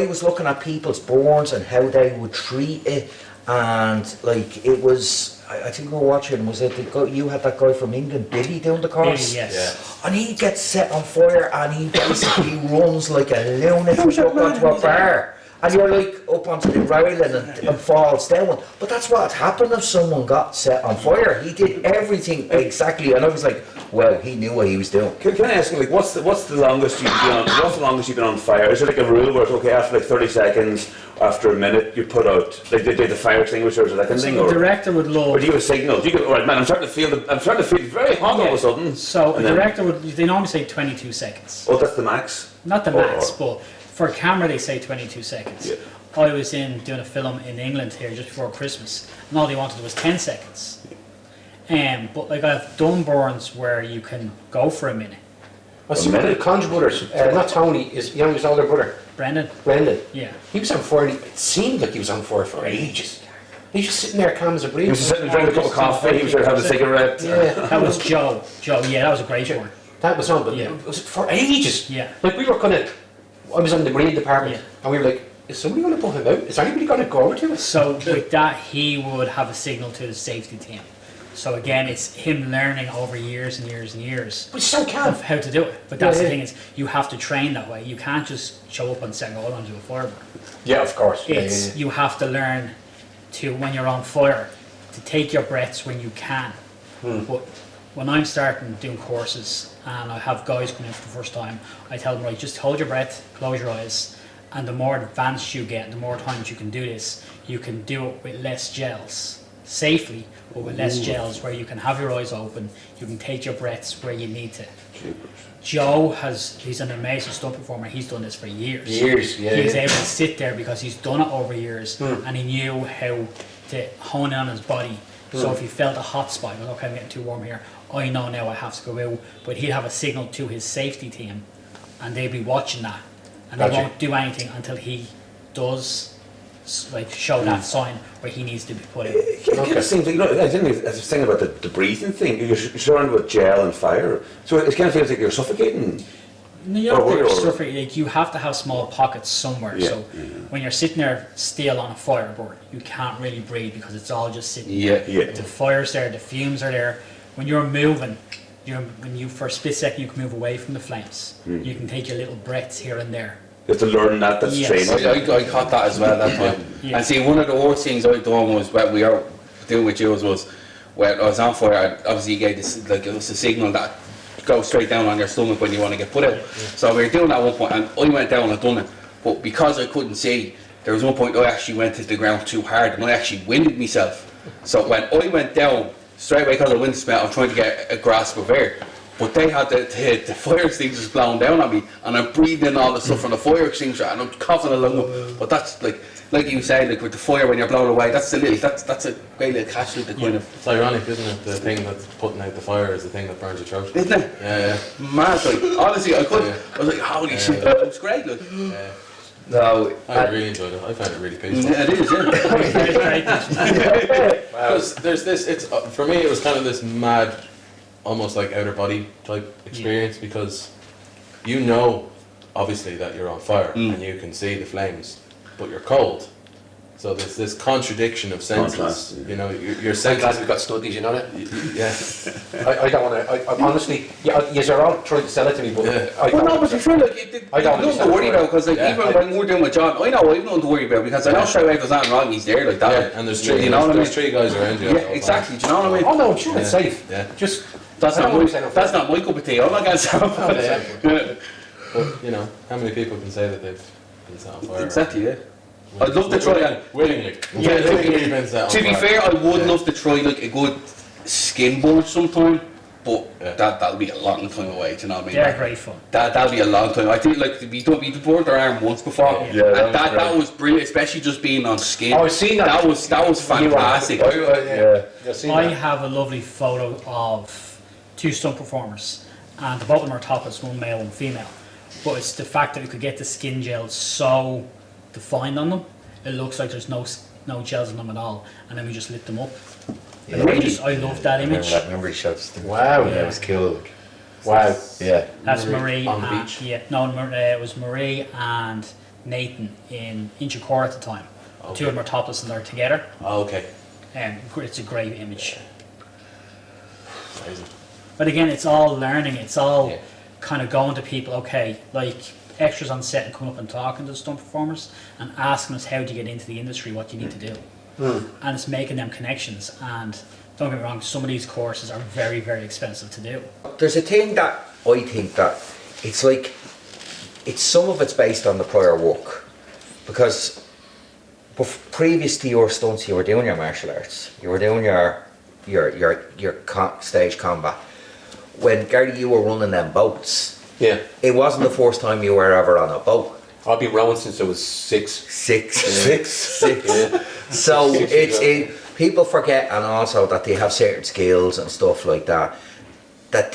was looking at people's burns and how they would treat it, and like it was, I think we were watching. Was it the guy, you had that guy from England, Billy, down the course? Billy, yes. And he gets set on fire, and he basically runs like a lunatic up onto a bar. And you're like up onto the railing and falls down. But that's what happened if someone got set on fire. He did everything exactly, and I was like, well, he knew what he was doing. Can I ask you, like, what's the longest you've been on? What's the longest you've been on fire? Is it like a rule where it's okay after like 30 seconds, after a minute, you put out like they did the fire extinguishers or that kind of So thing? the Or director would love. do you have a signal? Do you go, right, man? I'm starting to feel very hot all of a sudden. So And the then- director would. They normally say 22 seconds. Oh, that's the max. Not the Or- max, but for a camera they say 22 seconds. Yeah. I was in doing a film in England here just before Christmas, and all they wanted was 10 seconds. But like I've done burns where you can go for a minute. I see one of the Conge brothers, not Tony, is his older brother, Brendan, Brendan. yeah. He was on fire, and it seemed like he was on fire for ages. He was just sitting there calm as a breeze. He was just sitting drinking a cup of coffee. He was having a cigarette. Yeah, That was Joe. Joe, yeah, that was a great one. that was on, but Yeah. it was for ages. Yeah. Like we were kind of, I was on the marine department, Yeah. and we were like, is somebody going to put him out? Is anybody going to go over to us? So with that, he would have a signal to the safety team. So again, it's him learning over years and years and years But so calm. of how to do it. But that's Yeah, the yeah. thing is, you have to train that way. You can't just show up and say, "Oh, I'm doing a fire burn." Yeah, of course. It's you have to learn to when you're on fire to take your breaths when you can. But when I'm starting doing courses and I have guys coming in for the first time, I tell them, right, just hold your breath, close your eyes, and the more advanced you get, the more times you can do this, you can do it with less gels, safely, but with less gels, where you can have your eyes open, you can take your breaths where you need to. Joe he's an amazing stunt performer. He's done this for years. Years, yeah, He's yeah. able to sit there because he's done it over years, and he knew how to hone in on his body. So if he felt a hot spot, he goes, okay, I'm getting too warm here. I know now I have to go out. But he'd have a signal to his safety team, and they'd be watching that, and they Gotcha. won't do anything until he does like show that sign where he needs to be put in. It kind of seems like, I think I was thinking about the breathing thing. You're surrounded with gel and fire, so it kind of feels like you're suffocating. You don't think Or- you're suffering, like you have to have small pockets somewhere. Yeah, So when you're sitting there still on a fire burn, you can't really breathe because it's all just sitting Yeah. there. Yeah. The fire's there, the fumes are there. When you're moving, when you for a split second you can move away from the flames. You can take your little breaths here and there. You have to learn that. That's Yes. training. I caught that as well that time. Yeah. And see, one of the worst things I done was what we are doing with Jules was when I was on fire. Obviously, you gave this like it was a signal that go straight down on your stomach when you want to get put out. So we were doing that at one point, and I went down and done it. But because I couldn't see, there was one point I actually went to the ground too hard, and I actually winded myself. So when I went down straight away because of wind smell, I'm trying to get a grasp of air. But they had the fire extinguishers blowing down on me, and I'm breathing all the stuff from the fire extinguisher, and I'm coughing along. But that's like you said, like with the fire when you're blown away, that's a great little catch to the kind of, It's ironic, isn't it? The thing that's putting out the fire is the thing that burns your throat. isn't it? Yeah, Mad, like honestly, I couldn't. Yeah. I was like, holy shit, it was great. Like, yeah. No, I really enjoyed it. I found it really peaceful. yeah, it is, yeah. Because there's this, it's for me it was kind of this mad, almost like outer body type experience because you know obviously that you're on fire and you can see the flames, but you're cold. So there's this contradiction of senses. Contrast, yeah. You know, your I'm senses. glad we've got studies, you know that? Yeah. I don't want to, I honestly, yes, you're all trying to sell it to me, but Yeah. I Well, don't no, but you feel like I don't you don't worry about because like Yeah, even when we're doing with John, I know I've nothing to worry about because I know straight away if there's anything wrong, he's there like that. Yeah, and there's three, You know what I there's mean? three guys around you. Yeah, exactly. Do you know what I mean? Oh no, sure, it's Yeah. safe. Yeah. Just, That's I not don't my want to say that's not my cup of tea. I'm not gonna say yeah. But you know, how many people can say that they've been set on fire? Exactly. Yeah. I'd love to try and Willingly. Yeah, willingly been set on to be fire. fair, I would love to try like a good skin burn sometime, but Yeah. that'll be a long time away. Do you know what I mean? They're great fun. That'll be a long time. I think like we burned our arm once before, Yeah, that and was that was brilliant, especially just being on skin. Oh, I've seen that. That was fantastic. yeah. I've seen I that. have a lovely photo of two stunt performers, and both of them are topless, one male and female. But it's the fact that we could get the skin gels so defined on them, it looks like there's no gels on them at all, and then we just lit them up. Yeah. And I love that I remember image. that memory shots. Wow. Yeah, it was cool. Wow. Yeah. That's Marie on the and, beach? Yeah, no, it was Marie and Nathan in Inchicore at the time. Two of them are topless and they're together. Oh, okay. And it's a great image. Amazing. But again, it's all learning. It's all Yeah. kind of going to people. Okay, like extras on set and coming up and talking to the stunt performers and asking us how do you get into the industry, what you need to do, and it's making them connections. And don't get me wrong, some of these courses are very, very expensive to do. There's a thing that I think that it's like, it's some of it's based on the prior work, because previous to your stunts, you were doing your martial arts, you were doing your stage combat. When Gary, you were running them boats, Yeah. it wasn't the first time you were ever on a boat. I've been rowing since I was 6. Six. Yeah. So 6 it's years people forget, and also that they have certain skills and stuff like that. That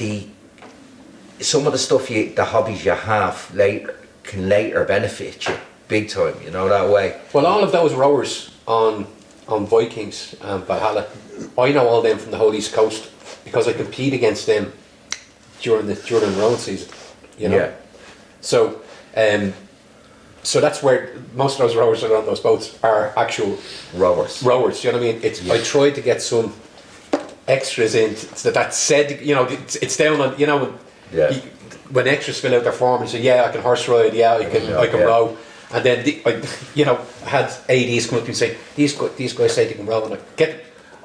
some of the stuff the hobbies you have can later benefit you big time. You know that way. Well, all of those rowers on Vikings and Valhalla, I know all them from the whole East Coast because I compete against them during the rowing season. You know, Yeah. so that's where most of those rowers that are on those boats are actual Rowers. rowers. You know what I mean? I tried to get some extras in that said, you know, it's down on, you know, Yeah. when extras fill out their form and say, yeah, I can horse ride, yeah, I can Yeah. row. And then, I had ADs come up to me and say, these guys say they can row. And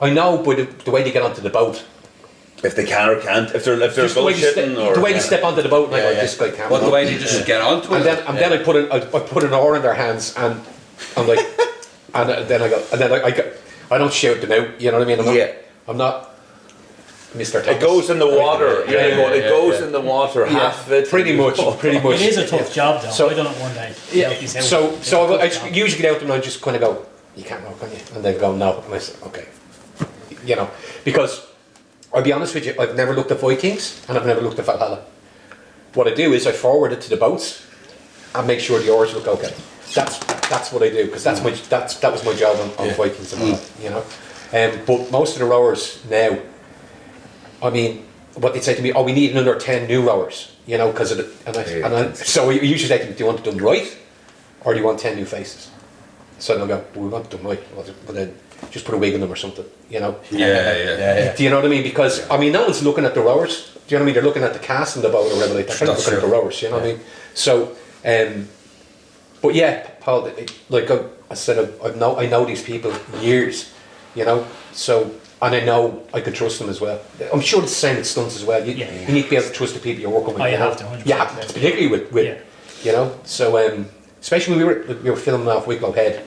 I know, but the way they get onto the boat, If they can or can't, if they're just the way they step onto the boat, and I go, this guy can't. What, the row. way they just get onto it? And then I put an oar in their hands, and I'm like, and then I don't shout them out. You know what I mean? I'm not Mr. Thomas. It goes in the water. It goes in the water. Half of it. Pretty much. It is a tough job though. So- I done it one day. Yeah. Help these out. So I It's a tough job. usually get out and I just kind of go, you can't row, can you? And they go, no. And I say, okay. You know, because I'll be honest with you, I've never looked at Vikings and I've never looked at Valhalla. What I do is I forward it to the boats and make sure the oars look okay. That's what I do, because that was my job on Vikings and Valhalla, you know. But most of the rowers now, I mean, what they'd say to me, we need another 10 new rowers, you know, because so I usually say to them, do you want it done right, or do you want 10 new faces? So they'll go, we want it done right, but then just put a wig on them or something, you know. Yeah. Do you know what I mean? Because I mean, no one's looking at the rowers. Do you know what I mean? They're looking at the cast and the boat or whatever. Like, they're looking at the rowers. You know what I mean? So, but yeah, Paul. Like I said, I know these people years. You know, so. And I know I can trust them as well. I'm sure it's the same with stunts as well. You need to be able to trust the people you're working with. Oh, you know? have to, 100%. Yeah, particularly with you know. So especially when we were filming off Wicklow Head,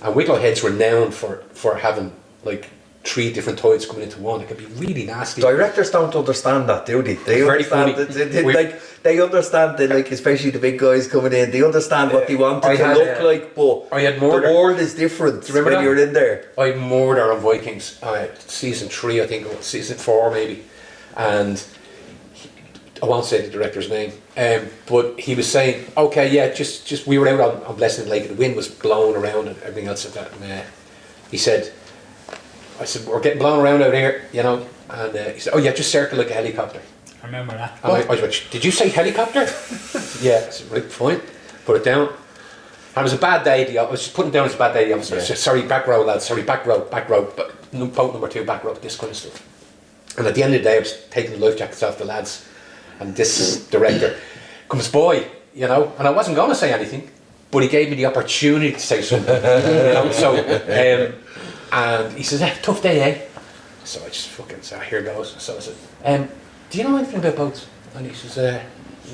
and Wicklow Head's renowned for having like 3 different tides coming into one. It can be really nasty. Directors don't understand that, do they? They Very understand funny. they understand that, like, especially the big guys coming in. They understand what they want it to look like, but I had more the world is different remember when that? you're in there. I murder on Vikings, season 3, I think, or season 4 maybe, and I won't say the director's name, but he was saying, okay, yeah, just we were out on Blessing Lake and the wind was blowing around and everything else like that, and I said, we're getting blown around out here, you know, and he said, oh yeah, just circle like a helicopter. I remember that. And I was like, did you say helicopter? Yeah, I said, right, fine, put it down. And it was a bad day. I was just putting it down as a bad day. I was like, sorry, back row, lads. Sorry, back row. But boat number 2, back row. This kind of stuff. And at the end of the day, I was taking the life jackets off the lads, and this director comes by, you know, and I wasn't going to say anything, but he gave me the opportunity to say something. You know, so and he says, tough day, eh? So I just fucking said, here goes. So I said, do you know anything about boats? And he says,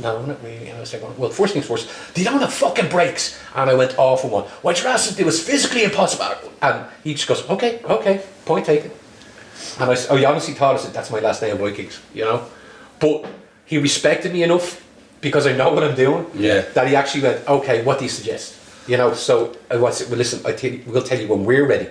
no, not really. And I was like, well, first things first, they don't have fucking brakes. And I went off on one. What your ass do is physically impossible. And he just goes, okay, point taken. And I honestly thought, I said, that's my last day of Vikings, you know? But he respected me enough, because I know what I'm doing, that he actually went, okay, what do you suggest? You know, so I was, well, listen, we'll tell you when we're ready.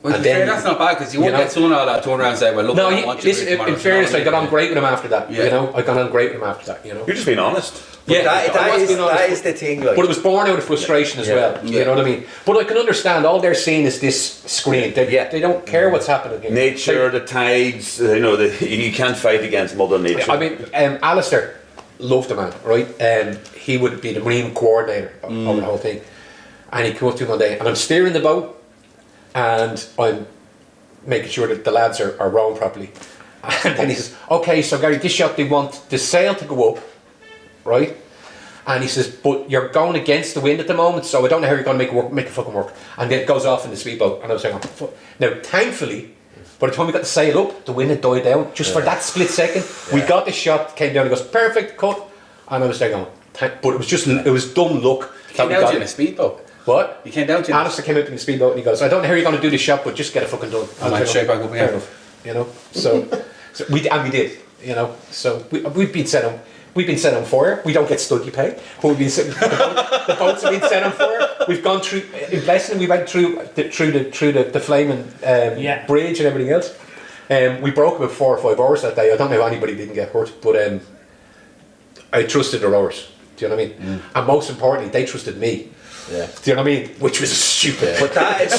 Well, And fair, then- that's not bad, because you won't get someone all that turn around and say, well, look, No, I want you to listen, do it tomorrow. in fairness, I got on Yeah. great with him after that, Yeah. you know? I got on great with him after that, you know? You're just being honest. But that I was being honest, that is the thing, like. But it was born out of frustration as well. You know what I mean? But I can understand, all they're seeing is this screen. They don't care what's happening here. Nature, the tides, you can't fight against Mother Nature. I mean, Alistair loved the man, right? He would be the marine coordinator of the whole thing. And he came up to me one day, and I'm steering the boat, and I'm making sure that the lads are rowing properly. And then he says, okay, so Gary, this shot, they want the sail to go up, right? And he says, but you're going against the wind at the moment, so I don't know how you're going to make it fucking work. And then it goes off in the speedboat, and I was saying, now, thankfully, by the time we got the sail up, the wind had died down. Just for that split second, we got the shot, came down, and goes, perfect, cut. And I was like, but it was dumb luck. Came down to you in a speedboat. What? You came down to you. Alistair came out in the speedboat and he goes, I don't know how you're going to do the shot, but just get it fucking done. I might straight back up fair again. enough, you know. So we did, you know. So we've been set on fire. We don't get study pay, but we've been the boats have been set on fire. We've gone through in Blessing. We went through the flaming bridge and everything else. We broke about 4 or 5 hours that day. I don't know how anybody didn't get hurt, but I trusted the rowers. Do you know what I mean? And most importantly, they trusted me. Yeah. Do you know what I mean? Which was stupid. But that is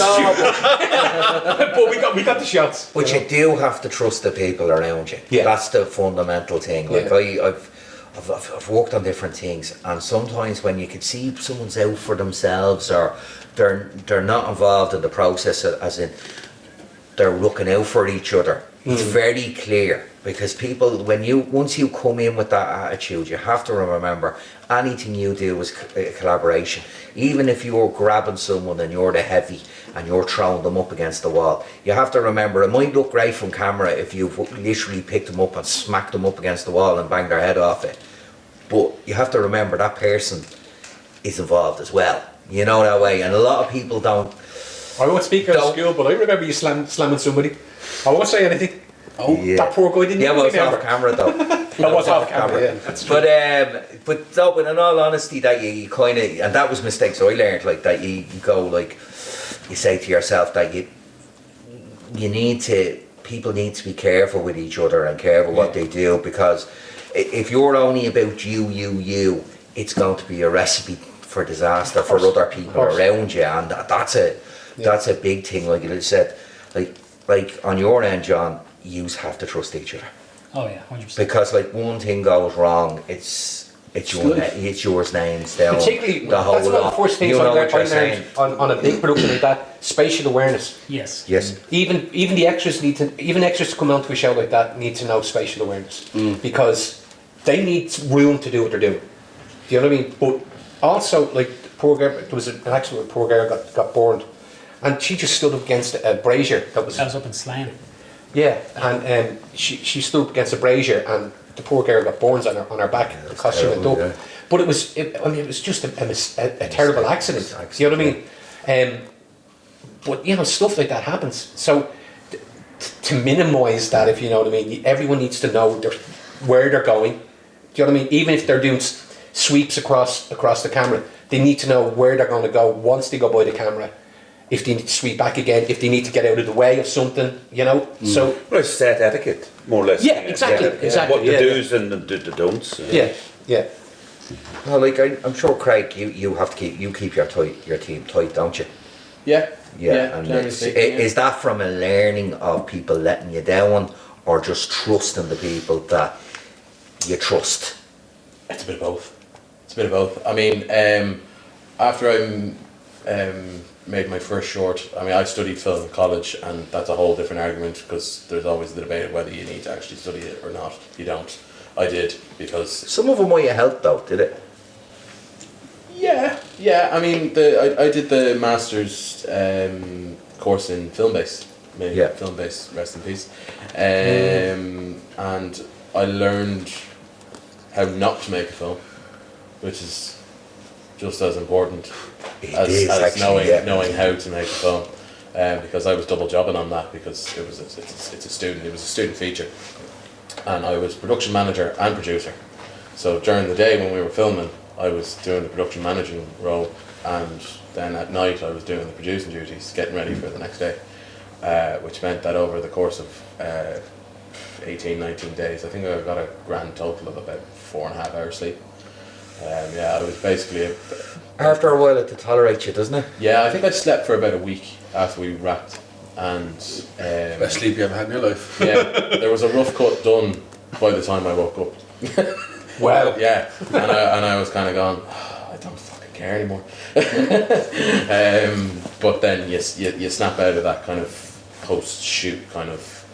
But we got the shots. But you do have to trust the people around you. Yeah. That's the fundamental thing. Like Yeah. I've worked on different things, and sometimes when you can see someone's out for themselves, or they're not involved in the process, as in they're looking out for each other. It's very clear, because people, once you come in with that attitude, you have to remember anything you do is a collaboration. Even if you're grabbing someone and you're the heavy and you're throwing them up against the wall, you have to remember it might look great from camera if you've literally picked them up and smacked them up against the wall and banged their head off it. But you have to remember that person is involved as well. You know that way, and a lot of people don't. I won't speak out of school, but I remember you slamming somebody. I won't say anything. Oh, yeah. That poor guy didn't Yeah, even well, it's remember. off camera though. That was off camera, yeah. That's true. But in all honesty, that you kind of, and that was mistakes I learned, like that you go like, you say to yourself that people need to be careful with each other and careful what they do, because if you're only about you, it's going to be a recipe for disaster for other people around you, and that's a big thing. Like you said, like on your end, John, you have to trust each other. Oh yeah, 100%. Because like one thing goes wrong, it's yours names down. Particularly, the whole that's one of lot. the first things You know I what you're learned saying. on a big production like that, spatial awareness. Yes. Yes. Even the extras extras to come onto a show like that need to know spatial awareness, because they need room to do what they're doing. Do you know what I mean? But also, like, poor girl, there was an accident where a poor girl got burned, and she just stood up against a brazier that was That was up in Slane. yeah, and she stood up against a brazier, and the poor girl got burns on her back because she went up. Yeah. But it was just a terrible accident. You know what I mean? But you know, stuff like that happens. So to minimise that, if you know what I mean, everyone needs to know where they're going. Do you know what I mean? Even if they're doing sweeps across the camera, they need to know where they're going to go once they go by the camera. If they need to sweep back again, if they need to get out of the way of something, you know. So Well, it's set etiquette, more or less. Yeah, exactly, exactly, What the yeah, do's and the don'ts. yeah. Well, like I'm sure, Craig, you have to keep your team tight, don't you? Yeah. Yeah, and generally speaking, yeah. is that from a learning of people letting you down, or just trusting the people that you trust? It's a bit of both. I mean, after I made my first short, I mean, I studied film in college, and that's a whole different argument, because there's always the debate of whether you need to actually study it or not. You don't. I did, because Some of them might have helped though, did it? yeah. I mean, I did the master's course in film base. Yeah. Film base, rest in peace. And I learned how not to make a film, which is just as important as actually, knowing how to make a film. Because I was double jobbing on that, because it was a student feature, and I was production manager and producer. So during the day when we were filming, I was doing the production managing role, and then at night I was doing the producing duties, getting ready for the next day, which meant that over the course of 18, 19 days, I think I got a grand total of about 4.5 hours sleep. I was basically After a while, it tolerates you, doesn't it? I think I slept for about a week after we wrapped, and Best sleep you ever had in your life. there was a rough cut done by the time I woke up. Wow. Yeah, and I was kind of going, I don't fucking care anymore. But then you snap out of that kind of post-shoot kind of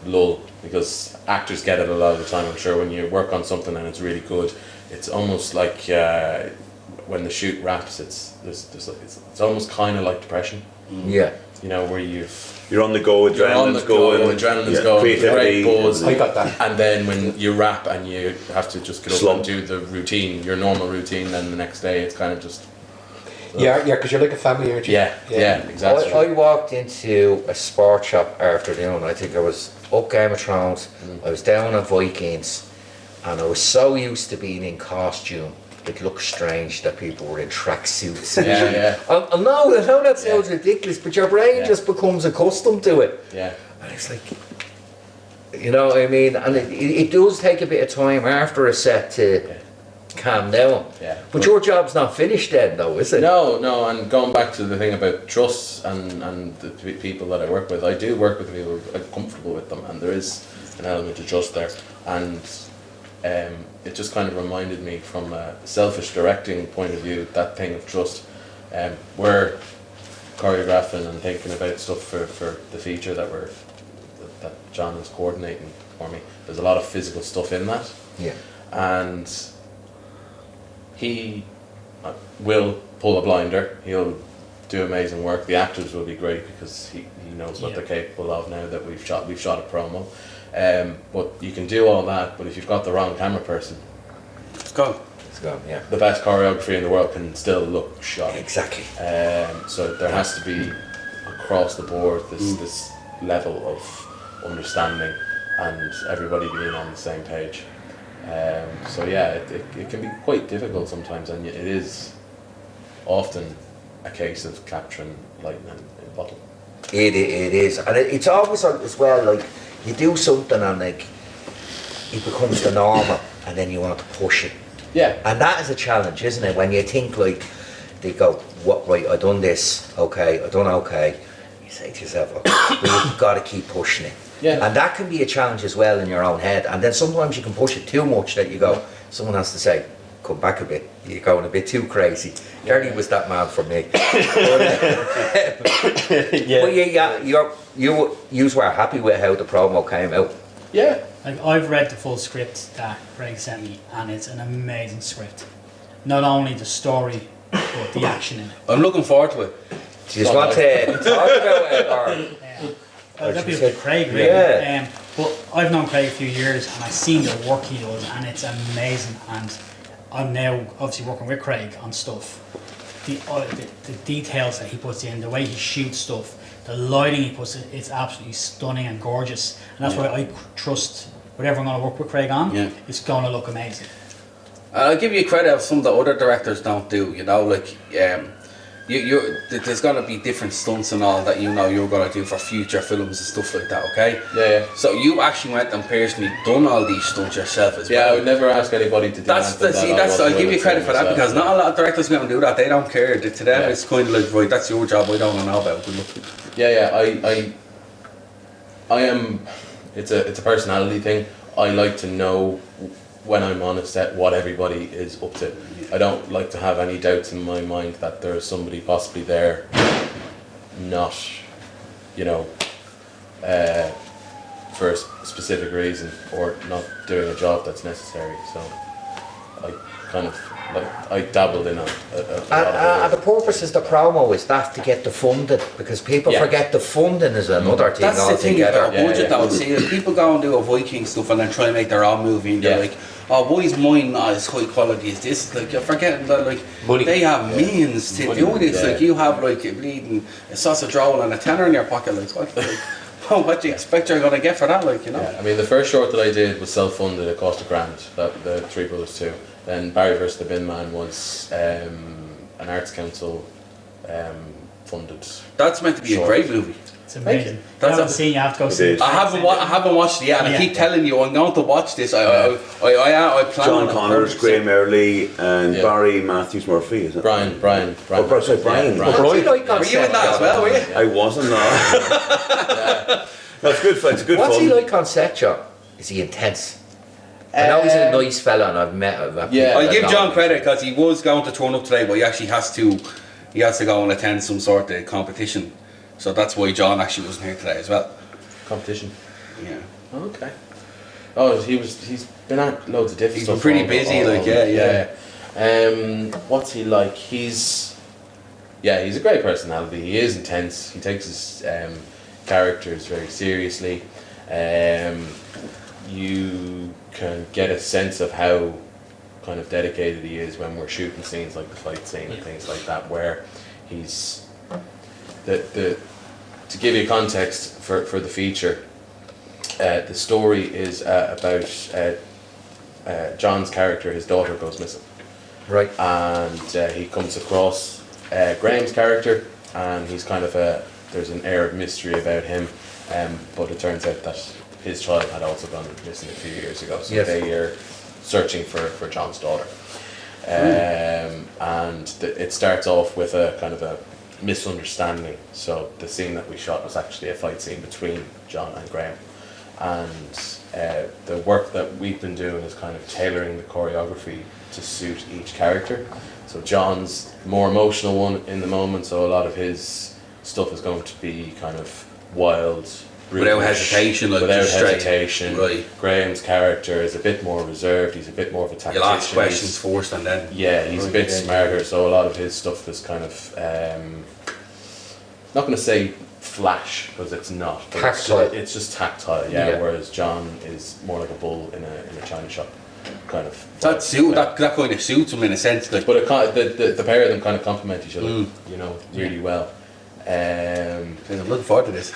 lull, because actors get it a lot of the time. I'm sure when you work on something and it's really good, it's almost like when the shoot wraps, it's almost kind of like depression. Yeah. You know, where You're on the go, adrenaline's going, adrenaline's going, creativity, great buzz. I got that. And then when you wrap and you have to just get up Slump. and do the routine, your normal routine, then the next day it's kind of just... Yeah, because you're like a family, aren't you? Yeah, exactly. I walked into a sport shop afternoon. I think I was up Game of Thrones. I was down at Vikings, and I was so used to being in costume. It looked strange that people were in tracksuits. Yeah. I know that sounds ridiculous, but your brain just becomes accustomed to it. Yeah. And it's like, you know what I mean? And it does take a bit of time after a set to calm down. Yeah. But your job's not finished then, though, is it? No, and going back to the thing about trust and the people that I work with, I do work with people, I'm comfortable with them, and there is an element of trust there. And it just kind of reminded me from a selfish directing point of view, that thing of trust. We're choreographing and thinking about stuff for the feature that John is coordinating for me. There's a lot of physical stuff in that. Yeah. And he will pull a blinder. He'll do amazing work. The actors will be great because he knows what they're capable of now that we've shot a promo. But you can do all that, but if you've got the wrong camera person, It's gone. It's gone, yeah. the best choreography in the world can still look shoddy. Exactly. So there has to be across the board this level of understanding and everybody being on the same page. So yeah, it can be quite difficult sometimes, and it is often a case of capturing lightning in a bottle. It is. And it's always as well, like, you do something and, like, it becomes the normal, and then you want to push it. Yeah. And that is a challenge, isn't it? When you think, like, they go, what, right, I done this, okay, I done okay. You say to yourself, but you've got to keep pushing it. Yeah. And that can be a challenge as well in your own head. And then sometimes you can push it too much that you go, someone has to say, come back a bit, you're going a bit too crazy. Gary was that man for me. But you were happy with how the promo came out. Yeah. Like, I've read the full script that Greg sent me, and it's an amazing script. Not only the story, but the action in it. I'm looking forward to it. Do you just want to talk about it? Or? That'd be up to Craig, really. Yeah. But I've known Craig a few years, and I've seen the work he does, and it's amazing. And I'm now obviously working with Craig on stuff. The details that he puts in, the way he shoots stuff, the lighting he puts in, it's absolutely stunning and gorgeous. And that's why I trust whatever I'm going to work with Craig on, it's going to look amazing. I'll give you credit of some of the other directors don't do, you know, like, there's gonna be different stunts and all that, you know, you're gonna do for future films and stuff like that, okay? Yeah. So you actually went and personally done all these stunts yourself as well. Yeah, I would never ask anybody to do I'll give you credit for that, because not a lot of directors are gonna do that. They don't care. To them, it's kind of like, right, that's your job. I don't know about it. Good luck. Yeah. I am. It's a personality thing. I like to know when I'm on a set what everybody is up to. I don't like to have any doubts in my mind that there is somebody possibly there not, you know, for a specific reason or not doing a job that's necessary. So I kind of, like, I dabbled in a lot And the of purpose is the promo is that to get the funding, because people forget the funding is another thing That's the thing about altogether. budget though. See, if people go and do a Viking stuff and then try and make their own movie, and they're like, oh, why is mine not as high quality as this? Like, you're forgetting that, like, Money. they have millions to do this. Like, you have, like, a bleeding a sausage roll and a tenner in your pocket. Like, what do you expect you're going to get for that? Like, you know? Yeah, I mean, the first short that I did was self-funded. It cost $1,000. The Three Brothers 2. Then Barry vs. the Bin Man was an Arts Council funded. That's meant to be a great movie. It's amazing. If you That's haven't seen, you have to go see it. I haven't watched it yet, and I keep telling you I'm going to watch this. I plan John on it. Connors, Graham Early, and Barry Matthews Murphy, is it? Brian. Oh, sorry, Brian. Yeah, What's he like on Were you in set, that as John? well, were you? I wasn't. No. That's good fun. It's good What's fun. he like on set, John? Is he intense? I know he's a nice fella, and I've met him. Yeah. I give John credit because he was going to turn up today, but he actually has to go and attend some sort of competition. So that's why John actually wasn't here today as well. Competition. Yeah. Okay. Oh, he's been at loads of different He's stuff. been pretty busy, like, yeah. What's he like? He's a great personality. He is intense. He takes his characters very seriously. You can get a sense of how kind of dedicated he is when we're shooting scenes like the fight scene and things like that, where he's to give you context for the feature. The story is about John's character. His daughter goes missing, Right. and he comes across Graham's character, and he's kind of there's an air of mystery about him, but it turns out that his child had also gone missing a few years ago, so Yes. they are searching for John's daughter. And it starts off with a kind of a misunderstanding. So the scene that we shot was actually a fight scene between John and Graham, and the work that we've been doing is kind of tailoring the choreography to suit each character. So John's the more emotional one in the moment, so a lot of his stuff is going to be kind of wild, Without brutish, hesitation, like without just straight. hesitation. Right. Graham's character is a bit more reserved. He's a bit more of a tactician. You'll ask He's- questions first and then. Yeah, he's a bit smarter, so a lot of his stuff is kind of not going to say flash because it's not. But Tactile. It's just tactile, yeah, Yeah. Whereas John is more like a bull in a china shop, kind of. That kind of suits him in a sense. Like, But the pair of them kind of complement each other, really well. I'm looking forward to this.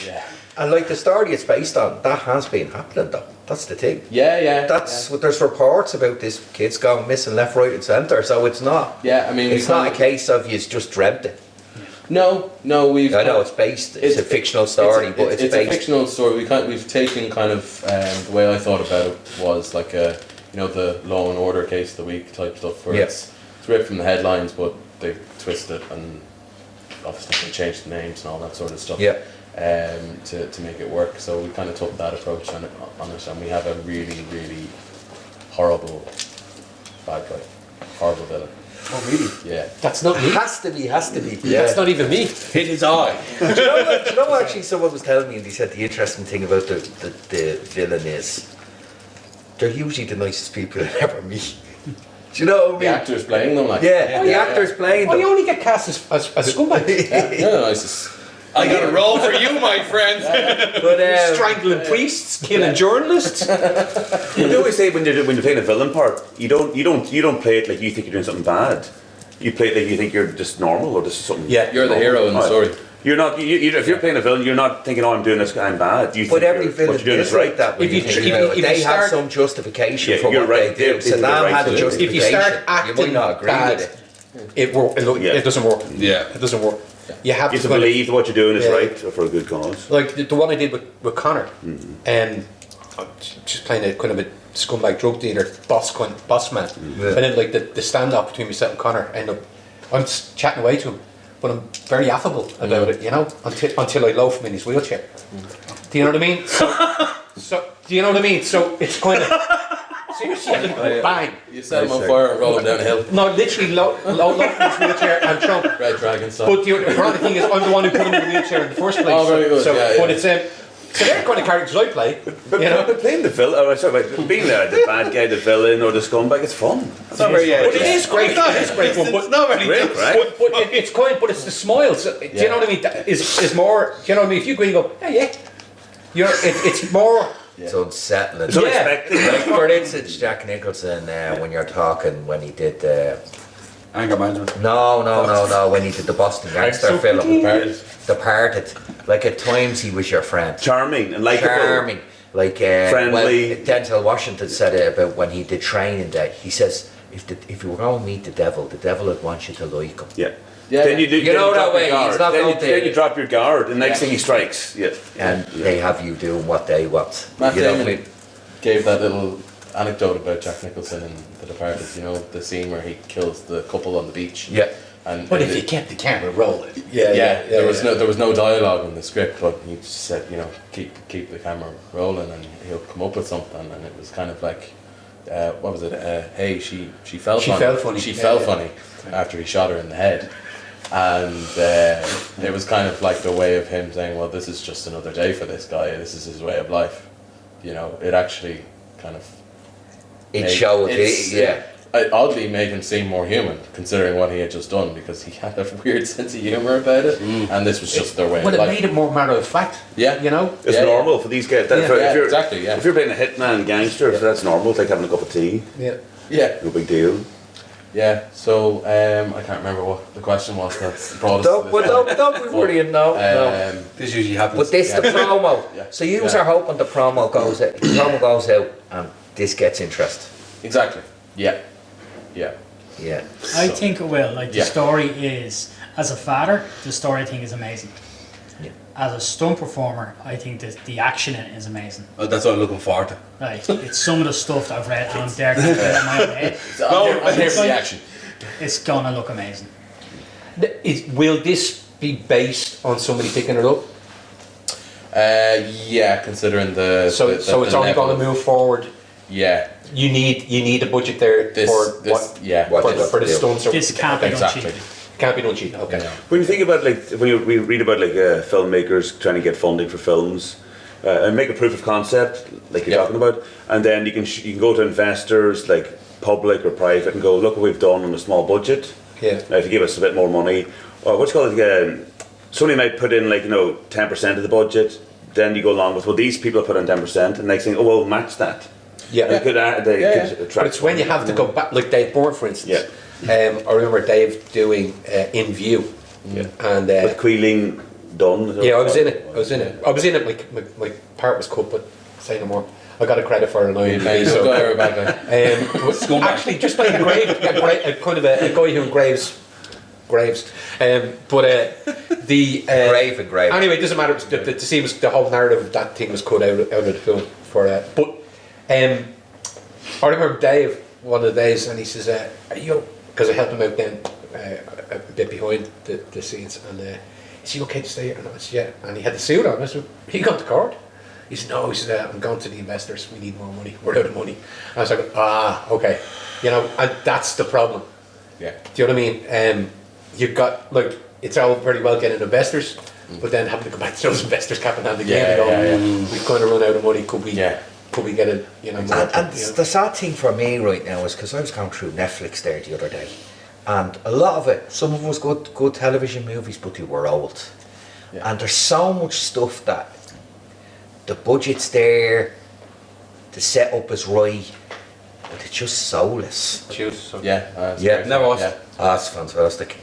Yeah, And like the story it's based on, that has been happening though. That's the thing. yeah. That's what there's reports about this kids going missing left, right, and centre. So it's not. Yeah, I mean, It's not a case of you just dreamt it. No, we've. I know it's based. It's a fictional story, but it's a based. fictional story. We've taken kind of the way I thought about it was like the Law and Order case of the week type stuff where Yeah. it's ripped from the headlines, but they twist it and obviously they changed the names and all that sort of stuff. Yeah. To make it work, so we kind of took that approach on it, and we have a really, really horrible bad guy, horrible villain. Oh really? Yeah. That's not me. Has to be. That's not even me. Hit his eye. Do you know what actually someone was telling me, and they said the interesting thing about the villain is they're usually the nicest people you'll ever meet. Do you know what I The mean? actors playing them, like Yeah, the actors playing Oh, you them. only get cast as scumbags. yeah, nicest. I got a role for you, my friend. But Strangling priests, killing journalists. They always say when you're playing a villain part, you don't play it like you think you're doing something bad. You play it like you think you're just normal or this is something. Yeah, you're the hero in the story. You're not. If you're playing a villain, you're not thinking, "Oh, I'm doing this. I'm bad." You But think every what villain you're doing is is right. like that. When If you you think tr- if about you- it. if you They have start- some justification Yeah, for you're what right. they do. They do the Saddam right had a thing. justification. If you start you acting might not agree bad, with it. it doesn't work. Yeah. It doesn't work. You have You to have to believe that what you're doing is Yeah. right for a good cause. Like the one I did with Connor, just playing a kind of a scumbag drug dealer, boss man, Yeah. and then like the standoff between myself and Connor, I'm chatting away to him, but I'm very affable about it, until I loaf him in his wheelchair. Do you know what I mean? So do you know what I mean? So it's kind of seriously, bang. You set him on fire and roll him down a hill. No, literally loaf him in his wheelchair and throw him. Red Dragon style. But the ironic thing is, I'm the one who put him in the wheelchair in the first place. Oh, very good. So, Yeah, but yeah. it's so they're the kind of characters I play. But, but playing the villain, being the bad guy, the villain, or the scumbag, it's fun. It's not very. But it is great. It is great fun. But It's not very. Great, right? it's kind. But it's the smiles. Do you know what I mean? That is more. Do you know what I mean? If you go and go, yeah, it's more. It's unsettling. It's unexpected. Like for instance, Jack Nicholson, when you're talking when he did Anger management. no, when he did the Boston gangster film, Departed. Like at times he was your friend. Charming and likable. Charming. Like Friendly. well, Denzel Washington said it about when he did Training Day. He says if you were going to meet the devil would want you to like him. Yeah. Yeah. Then you do. You then know that drop your way, guard. he's not Then going to- then you drop your guard. The next thing he strikes. Yeah. And they have you doing what they want. Matt You know, Damon gave that little anecdote about Jack Nicholson in The Departed. You know, the scene where he kills the couple on the beach. Yeah. And But if you kept the camera rolling. there was no dialogue in the script, but he just said, you know, keep the camera rolling, and he'll come up with something. And it was kind of like, what was it? Hey, she fell She funny. fell funny. She Yeah, fell yeah. funny after he shot her in the head, and it was kind of like the way of him saying, well, this is just another day for this guy. This is his way of life. You know, it actually kind of It showed, it oddly made him seem more human, considering what he had just done, because he had a weird sense of humour about it, and this was just their way Well, of it life. made it more matter of fact. Yeah. You know? It's Yeah, normal for these guys. Yeah, If you're, exactly, yeah. If you're playing a hitman gangster, that's normal. It's like having a cup of tea. Yeah. Yeah, No big deal. yeah. So I can't remember what the question was that brought us to this. Don't be worrying, no. This usually happens. But this, the promo. Yeah. So you Yeah. are hoping the promo goes out, and this gets interest. Exactly. Yeah. Yeah. Yeah. I think it will. Like the Yeah. story is, as a father, the story I think is amazing. Yeah. As a stunt performer, I think that the action in it is amazing. Oh, that's what I'm looking forward to. Like it's some of the stuff that I've read and I'm there to get it in my own head. I'm here for the action. It's gonna look amazing. Will this be based on somebody picking it up? Yeah, considering the So the it's level. only going to move forward. Yeah. You need a budget there This yeah. What for is the it? stunts. Or, This can't be done Exactly. cheap. Can't be done cheap. Okay. Yeah. When you think about we read about filmmakers trying to get funding for films and make a proof of concept like you're Yeah. talking about, and then you can go to investors like public or private and go, look what we've done on a small budget. Yeah. Now if you give us a bit more money, or what's called somebody might put in 10% of the budget. Then you go along with, well, these people have put in 10%, and next thing, oh, well, match that. Yeah. They could But attract. it's when you have to go back, like Dave Byrne, for instance. Yeah. I remember Dave doing In View. Yeah. And With Queeling done. yeah, I was in it. My part was cut, but say no more. I got a credit for it. Hey, so go here, bad guy. Actually, just like a kind of a guy who engraves graves. The Grave and grave. Anyway, it doesn't matter. The scene was, the whole narrative of that thing was cut out of the film for but I remember Dave one of the days, and he says, "Are you?" Because I helped him out then a bit behind the scenes, and is he okay to stay here? And I said, yeah. And he had the suit on. I said, "Are you going to court?" He said, "No." He said, "I'm going to the investors. We need more money. We're out of money." And I was like, okay. You know, and that's the problem. Yeah. Do you know what I mean? You've got, like, it's all very well getting investors, but then having to go back to those investors cap in hand again and go, we've kind of run out of money, could we get it, you know, more, And you know? the sad thing for me right now is because I was going through Netflix there the other day, and a lot of it, some of them was good television movies, but they were old. Yeah. And there's so much stuff that the budget's there, the setup is right, but it's just soulless. Yeah. Yeah, never watched. Yeah. That's fantastic.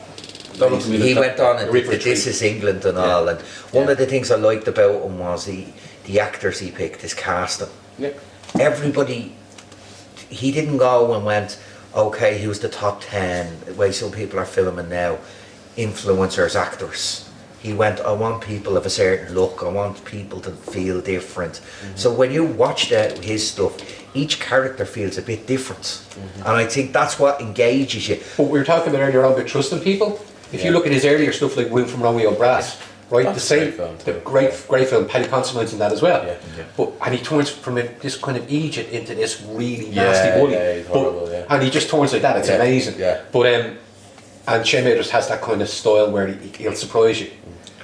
Don't look at me He like went that. on and Reap did the This Retreat. Is England and all, and one of the things I liked about him was the actors he picked, his casting. Yeah. Everybody, he didn't go and went, okay, who's the top 10, the way some people are filming now, influencers, actors. He went, I want people of a certain look, I want people to feel different. So when you watch his stuff, each character feels a bit different. And I think that's what engages you. But we were talking about earlier on about trusting people. If you look at his earlier stuff like Room from Romeo Brass, right, That's the same, a great film the too. great film, Paddy Considine's in that as well. Yeah. Yeah. But and he turns from this kind of Egypt into this really Yeah, nasty bully. yeah, he's horrible, yeah. And he just turns like that. It's Yeah, amazing. yeah. But and Shane Mathers has that kind of style where he'll surprise you.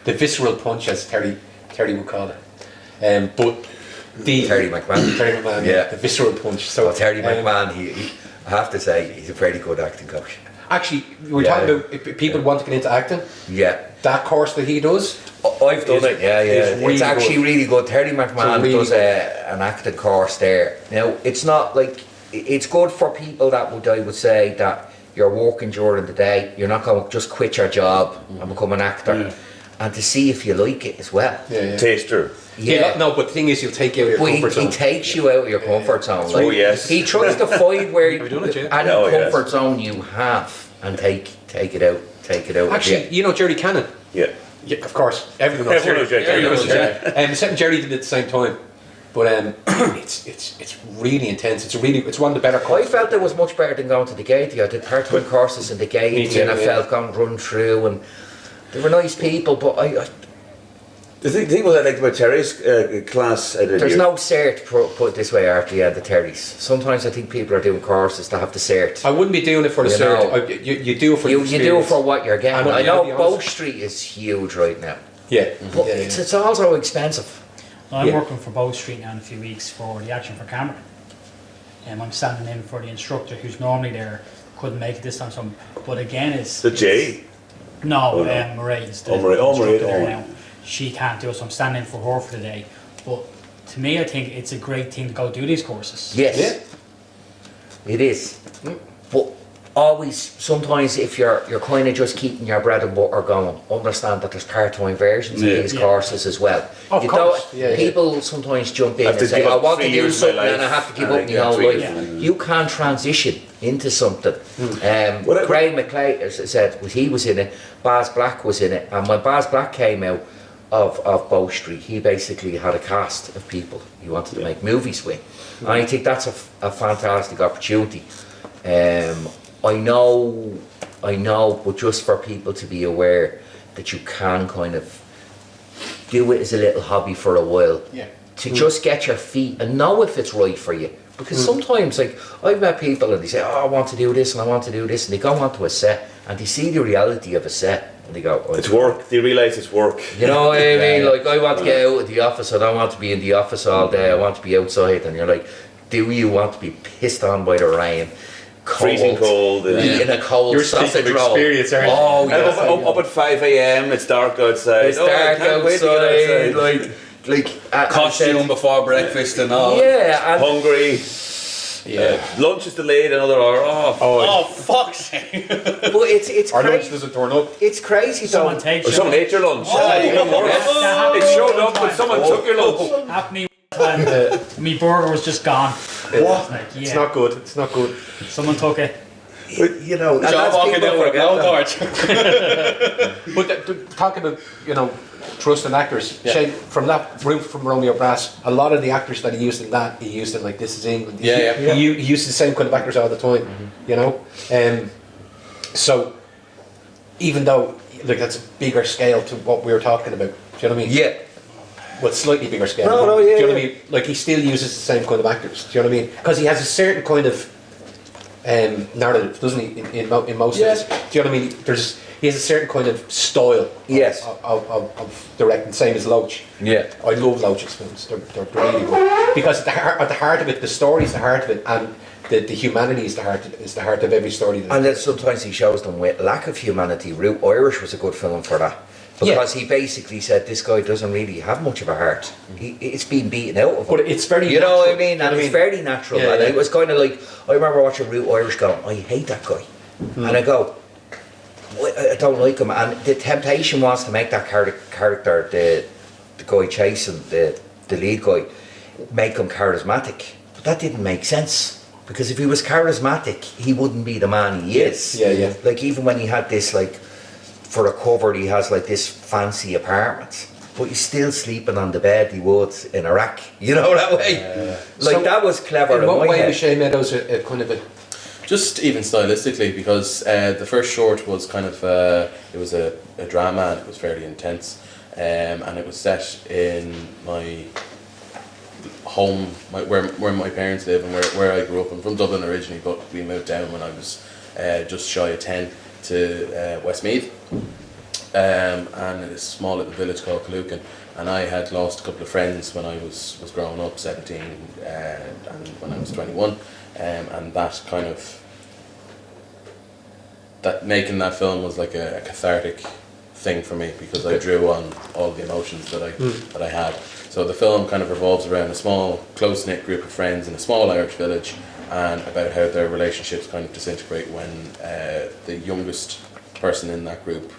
The visceral punch, as Terry would call it. But the Terry McMahon. Terry McMahon, Yeah. the visceral punch. So Well, Terry um, McMahon, he, I have to say, he's a very good acting coach. Actually, we're Yeah. talking about if people want to get into acting. Yeah. That course that he does, I've done it, yeah. it's really It's actually good. really good. Terry McMahon really does an acting course there. Now, it's not like, it's good for people that I would say that you're working during the day, you're not going to just quit your job and become an actor. And to see if you like it as well. Taster. Yeah. No, but the thing is, he'll take you out of your Well, comfort he zone. takes you out of your comfort zone. Oh, yes. He tries to find where Have you done it, yeah? any Oh, yes. comfort zone you have and take it out. Actually, you know Jerry Cannon? Yeah. Yeah, of course. Everyone knows Everyone knows Jerry Everyone knows Cannon. Jerry. Except Jerry did it at the same time. But it's really intense. It's one of the better I courses. felt it was much better than going to the gate. I did part-time courses in the Me gate, too, and I yeah. felt gone run through, and they were nice people. But The thing was, I liked about Terry's class. there's no cert, put it this way, Artie, and the Terrys. Sometimes I think people are doing courses to have the cert. I wouldn't be doing it for the You cert. know. You do it for the You do it experience. for what you're getting. And I I'll be know Bow honest. Street is huge right now, Yeah. but Yeah, it's also expensive. I'm Yeah. working for Bow Street now in a few weeks for the Action for Camera. I'm standing in for the instructor who's normally there, couldn't make it this time. But again, it's The J. No, Oh, no. Marie's the Mairead, instructor there oh. now. She can't do it, so I'm standing in for her for the day. But to me, I think it's a great thing to go do these courses. Yes, it is. But always, sometimes if you're kind of just keeping your bread and butter going, understand that there's part-time versions Yeah. of these Yeah. courses as well. Of You course. don't- Yeah, yeah. People sometimes jump in I have and to say, give I up want to 3 do years of my something and I life, have to give and up I my get whole 3 life. years. You can transition into something. What I- Craig McClay said he was in it, Baz Black was in it, and when Baz Black came out of Bow Street, he basically had a cast of people he wanted to make movies with. And I think that's a fantastic opportunity. I know, but just for people to be aware that you can kind of do it as a little hobby for a while. Yeah. To just get your feet and know if it's right for you. Because sometimes, like, I've met people and they say, oh, I want to do this and I want to do this, and they go onto a set and they see the reality of a set and they go, oh, It's work. They realise it's work. you know what I mean? Like, I want to get out of the office. I don't want to be in the office all day. I want to be outside. And you're like, do you want to be pissed on by the rain? Freezing cold. Eating a cold You're sausage speaking of roll. experience, aren't you? Oh, And yes. up at 5 a.m. It's dark outside. It's Oh, I dark can't wait to get outside. outside. Like Costume before breakfast and all. yeah, and Hungry. Yeah. Lunch is delayed another hour. Oh. Oh, fuck's sake. but it's Our lunch crazy. doesn't turn up. It's crazy though. Someone takes Or someone ate your lunch. Even worse. It showed up, but someone took your lunch. Happened one time, me burger was just gone. What? Like, yeah, It's not good. It's not good. someone took it. You know, and Job that's walking people down with a forget blow that. torch. But talking about, trust in actors, Yeah. Shane, from that room from Romeo Brass, a lot of the actors that he used in that, he used in like This Is England. Yeah, yeah. He used the same kind of actors all the time, So, even though, like, that's a bigger scale to what we were talking about, do you know what I mean? Yeah. Well, slightly bigger scale. No, do yeah, you know what I yeah. mean? Like, he still uses the same kind of actors, do you know what I mean? Because he has a certain kind of narrative, doesn't he, in most Yeah. of this? Do you know what I mean? He has a certain kind of style Yes. of directing, same as Loach. Yeah. I love Loach's films, they're really good. Because at the heart of it, the story is the heart of it, and the humanity is the heart of every story. And then sometimes he shows them with lack of humanity. Root Irish was a good film for that. Because he basically said this guy doesn't really have much of a heart. It's been beaten out of him. But it's very You know what I natural, mean? do you know And what I it's mean? very natural. Yeah, And yeah. it was kind of like, I remember watching Root Irish going, I hate that guy. And I go, I don't like him. And the temptation was to make that character, the guy chasing, the lead guy, make him charismatic. But that didn't make sense. Because if he was charismatic, he wouldn't be the man he is. Yeah, yeah. Like, even when he had this, like, for a cover, he has like this fancy apartment, but he's still sleeping on the bed he would in Iraq. You know that way? Like, So, that was clever. In what my way head. was Shane Meadows a kind of a... Just even stylistically, because the first short was kind of it was a drama, and it was fairly intense, and it was set in my home, where my parents live and where I grew up. I'm from Dublin originally, but we moved down when I was just shy of 10 to Westmeath, and in a small little village called Calucan. And I had lost a couple of friends when I was growing up, 17, and when I was 21. And that kind of, that making that film was like a cathartic thing for me, because I drew on all the emotions that I had. So the film kind of revolves around a small, close-knit group of friends in a small Irish village, and about how their relationships kind of disintegrate when the youngest person in that group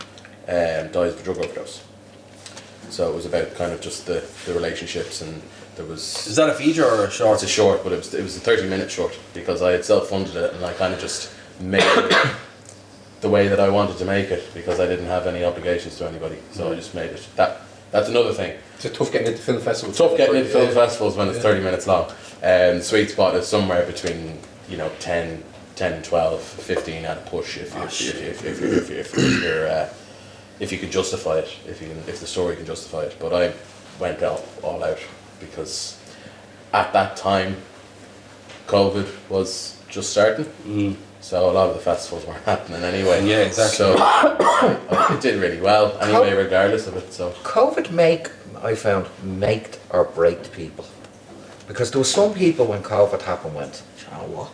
dies of a drug overdose. So it was about kind of just the relationships, and there was... Is that a feature or a short? It's a short, but it was a 30-minute short, because I had self-funded it, and I kind of just made it the way that I wanted to make it, because I didn't have any obligations to anybody. So I just made it That's another thing. It's tough getting into film festivals. Tough getting into film festivals when it's 30 minutes long. Sweet spot is somewhere between 10, 12, 15 at a push if you can justify it, if the story can justify it. But I went all out because at that time COVID was just starting. So a lot of the festivals weren't happening anyway. Yeah, exactly. So it did really well anyway, regardless of it. So COVID I found, make or break people. Because there were some people when COVID happened went, "Do you know what?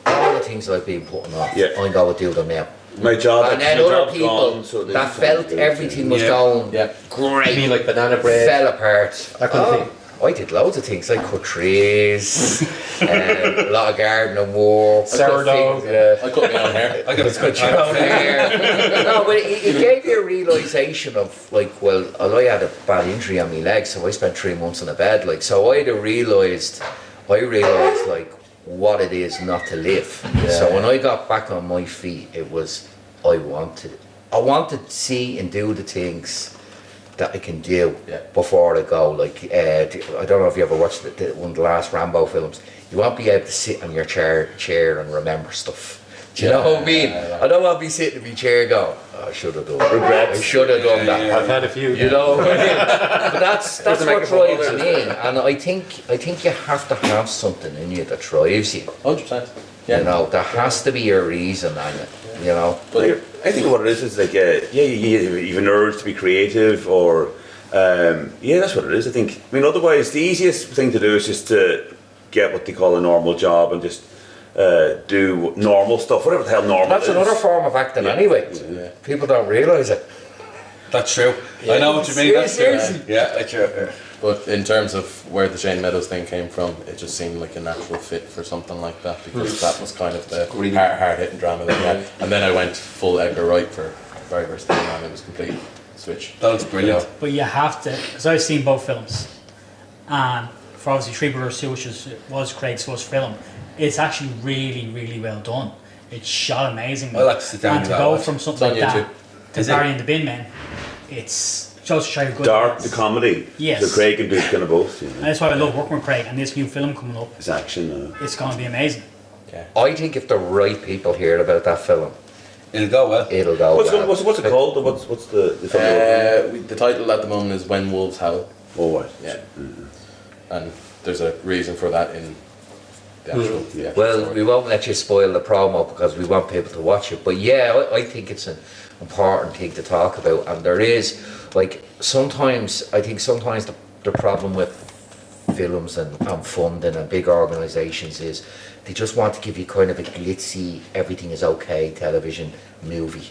All the things I've been putting off, Yeah. I'm going to do them now." My job, And then my other job's people gone, so they that just felt do it, everything was Yeah. going Yeah. great, I mean, like banana bread. fell apart. That kind of thing. I did loads of things. I cut trees, a lot of gardening work, Sourdough. I cut my own hair. I got a good time. No, but it gave you a realisation of like, well, I had a bad injury on my leg, so I spent 3 months in a bed. Like, so I realised like what it is not to live. So when I got back on my feet, it was I wanted to see and do the things that I can do before I go. Like, I don't know if you ever watched one of the last Rambo films. You won't be able to sit on your chair and remember stuff. Do you know what I mean? I don't want to be sitting in my chair going, "Oh, I should have done that. Regrets. I should have done that." I've had a few. You know what I mean? But that's There's a what microphone drives over me, and I think you have to have something in you that drives you. 100%. You know, there has to be a reason on it. You know. But I think what it is like, you have an urge to be creative, or that's what it is. I think. I mean, otherwise, the easiest thing to do is just to get what they call a normal job and just do normal stuff, whatever the hell normal That's is. another form of acting anyway. Yeah. People don't realise it. That's true. I know what you mean. That's true. Seriously. Yeah, that's true. But in terms of where the Shane Meadows thing came from, it just seemed like a natural fit for something like that, because that was kind of the hard-hitting drama that we had. And then I went full Edgar Wright for very first time, and it was a complete switch. That was brilliant. But you have to, because I've seen both films, and for obviously Three Brothers 2, which was Craig's first film, it's actually really, really well done. It's shot amazingly. I like to sit down and and to go go watch from it. something like It's on that YouTube. to Is it? Barry and the Bin Men, it's shows to show how good Dark, it the is. comedy. Yes. So Craig can do kind of both. And that's why I love working with Craig, and this new film coming up, It's action. it's going to be amazing. I think if the right people hear about that film, It'll go well. it'll go What's well. it called? What's the film? The title at the moment is When Wolves Howl. Oh, right. Yeah. And there's a reason for that in the actual. Yeah. Well, we won't let you spoil the promo because we want people to watch it. But yeah, I think it's an important thing to talk about. And there is, like, sometimes the problem with films and funding and big organisations is they just want to give you kind of a glitzy, everything is okay television movie.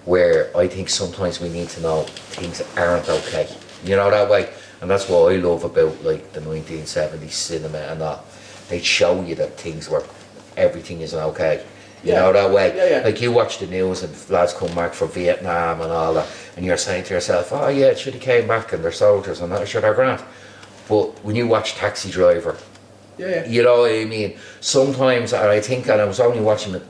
Where I think sometimes we need to know things aren't okay. You know, that way. And that's what I love about like the 1970s cinema and that. They show you that things were, everything isn't okay. You know, that way. Yeah, yeah. Like you watch the news and lads come back from Vietnam and all that, and you're saying to yourself, oh yeah, it should have came back and they're soldiers and that, sure they're grand. But when you watch Taxi Driver, you know what I mean? Sometimes, and I think, and I was only watching a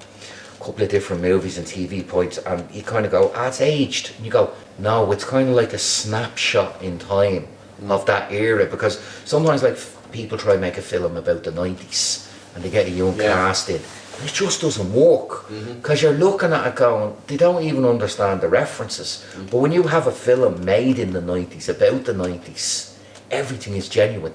couple of different movies and TV points, and you kind of go, it's aged. And you go, no, it's kind of like a snapshot in time of that era, because sometimes like people try to make a film about the 90s and they get a young cast in. And it just doesn't work, because you're looking at it going, they don't even understand the references. But when you have a film made in the 90s, about the 90s, everything is genuine.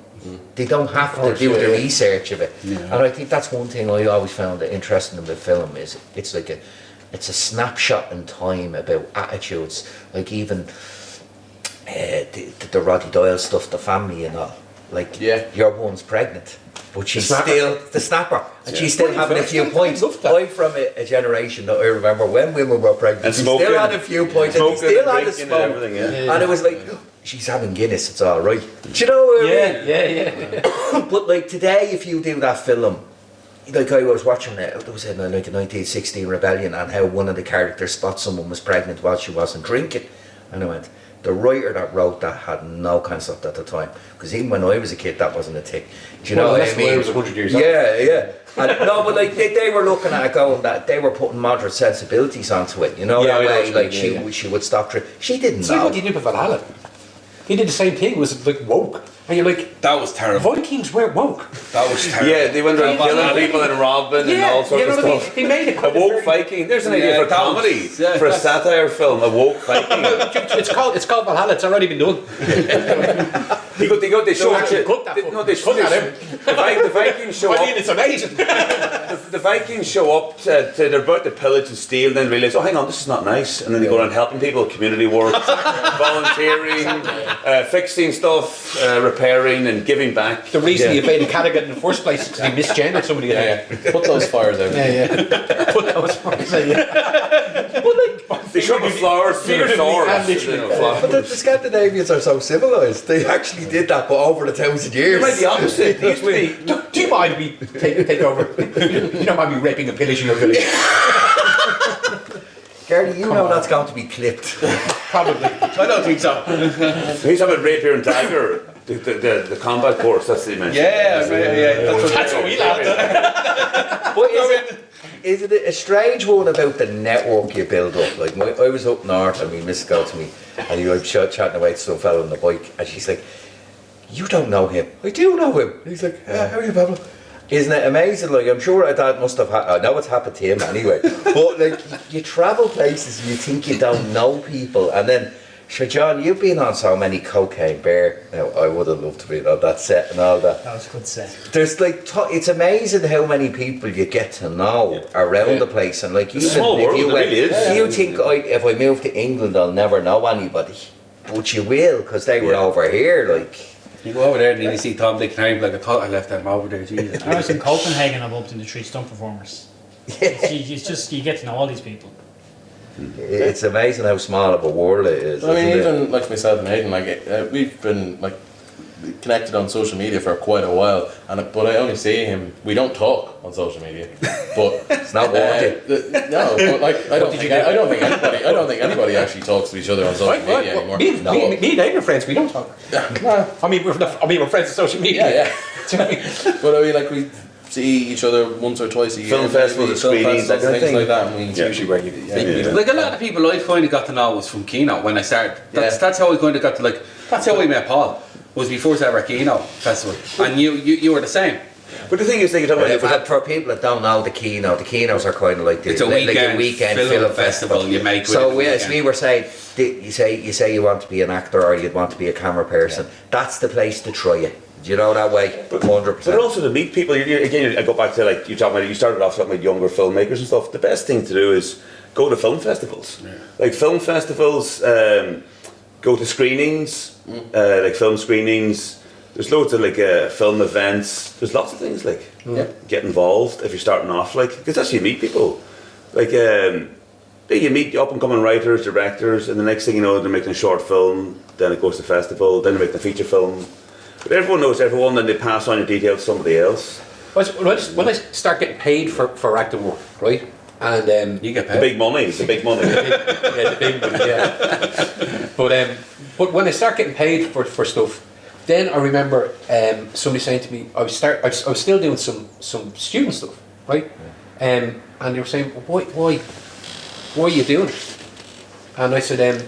They don't have to do the research of it. And I think that's one thing I always found interesting about film is it's a snapshot in time about attitudes, like even the Roddy Doyle stuff, the family and all. Like your one's pregnant, but she's still the snapper, and she's still having a few points. I'm from a generation that I remember when women were pregnant, And she smoking, still had a few points, and she smoking still and had a drinking smoke, and everything, and it was like, she's having Guinness, it's all right. Do you know what I mean? Yeah. But like today, if you do that film, like I was watching it was in like a 1916 rebellion, and how one of the characters spots someone was pregnant while she wasn't drinking, and I went, the writer that wrote that had no concept at the time. Because even when I was a kid, that wasn't a thing. Do you know what I mean? It was 100 years old. Yeah. And, no, but like they were looking at it going that they were putting modern sensibilities onto it. You know Yeah, that I know way, what you like mean, yeah. she would stop. She didn't It's like know. what he did with Valhalla. He did the same thing. It was like woke, and you're like, That was terrible. Vikings were woke. That was terrible. Yeah, they went around killing people and robbing and all sorts you know of what I mean? stuff. He made it. A woke Viking. There's an idea Yeah, for that was- comedy, yeah, for a that's- satire film. A woke Viking. It's called Valhalla. It's already been done. They show up. actually cut that They, fuck- no, they cut that out. the Vikings show I up. mean, it's amazing. The Vikings show up to they're about to pillage and steal, then realise, oh, hang on, this is not nice, and then they go around helping people, community work, volunteering, fixing stuff, repairing, and giving back. The reason he invaded Canada in the first place is because he misgendered somebody. Put those fires out. Put those fuckers in. They show up with flowers to their swords. and literally. You know, flowers. But the Scandinavians are so civilised. They actually did that, but over 1,000 It years. might be the opposite. They used to be. Do you mind me take over? You don't mind me raping and pillaging your village? Gary, you know that's going to be clipped. Probably. I don't think so. He's having rapier and dagger. The combat course. That's the mention. Yeah. That's what we laughed at. But is it a strange one about the network you build up? Like I was up north and my miss go to me and he was chatting away to some fellow on the bike and she's like, "You don't know him." "I do know him." And he's like, "How are you, Pablo?" Isn't it amazing? Like I'm sure that must have I know it's happened to him anyway. But like you travel places and you think you don't know people and then sure, John, you've been on so many Cocaine Bear. Now, I would have loved to be on that set and all that. That was a good set. There's like, it's amazing how many people you get to know around the place. And like, even small if world, you it went, really is. you think if I move to England, I'll never know anybody. But you will, because they were over here. Like, You go over there and then you see Tom, Dick, and Harry, like I thought I left them over there. Jesus. I was in Copenhagen. I bumped into 3 stunt performers. It's just you get to know all these people. it's amazing how small of a world it is. I mean, isn't it? even like myself and Hayden, like we've been like connected on social media for quite a while, but I only see him. We don't talk on social media, but It's not working. no, but like I don't think anybody actually talks to each other on social media anymore. Me and Aidan are friends. We don't talk. I mean, we're friends on social media. But I mean, like we see each other once or twice a year. Film festivals, maybe, screenings, that kind of things thing. like that. And we Usually where you. Like a lot of people I kind of got to know was from Keno when I started. That's how I kind of got to like. That's how I met Paul. Was before ever Keno festival, and you were the same. But the thing is, they can talk about For people that don't know the Kinos are kind of like It's a weekend film festival you make. So with as we were saying, you say you want to be an actor or you'd want to be a camera person. That's the place to try it. Do you know that way? 100%. But also to meet people. Again, I go back to like you talking about. You started off talking about younger filmmakers and stuff. The best thing to do is go to film festivals. Yeah. Like film festivals, go to screenings, like film screenings. There's loads of like film events. There's lots of things like get involved if you're starting off, like because that's how you meet people. Like you meet up and coming writers, directors, and the next thing you know, they're making a short film. Then it goes to festival. Then they make the feature film. But everyone knows everyone. Then they pass on your details to somebody else. When I start getting paid for acting work, right? And You get The paid. big money. The big money. the big money, yeah. But when I start getting paid for stuff, then I remember somebody saying to me, I was still doing some student stuff, right? And they were saying, why are you doing it? And I said,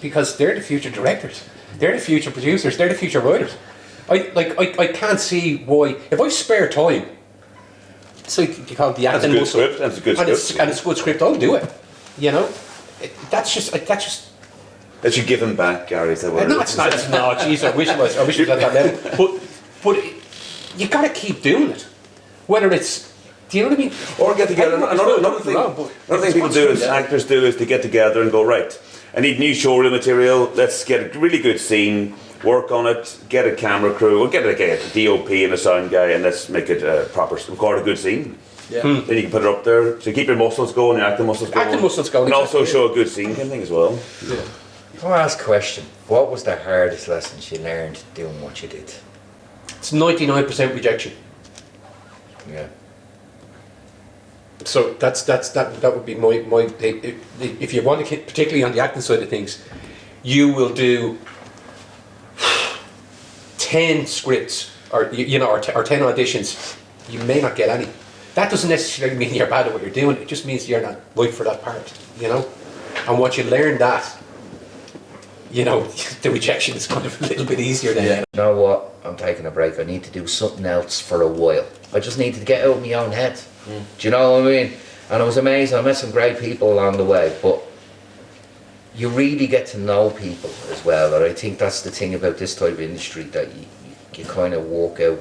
because they're the future directors, they're the future producers, they're the future writers. I can't see why if I spare time. So you call it the acting muscle. That's a good script. And it's a good script. I'll do it. You know, that's just. That you give them back, Gary. Is that what No, it's not. It's not. Jeez, I wish it was. I wish it was at that level. But you got to keep doing it. Whether it's, do you know what I mean? Or get together. Another thing people do is actors do is they get together and go, right, I need new showreel material. Let's get a really good scene. Work on it, get a camera crew, or get a DOP and a sound guy, and let's make it record a good scene. Yeah. Then you can put it up there. So keep your muscles going, your acting muscles going. Acting muscles going, And also exactly. show a good scene kind of thing as well. Yeah. I want to ask a question. What was the hardest lessons you learned doing what you did? It's 99% rejection. Yeah. So that would be my if you want to, particularly on the acting side of things, you will do 10 scripts or or 10 auditions, you may not get any. That doesn't necessarily mean you're bad at what you're doing. It just means you're not right for that part. And once you learn that, the rejection is kind of a little bit easier then. You know what? I'm taking a break. I need to do something else for a while. I just need to get out of my own head. Do you know what I mean? And it was amazing. I met some great people along the way, but you really get to know people as well. And I think that's the thing about this type of industry, that you kind of walk out.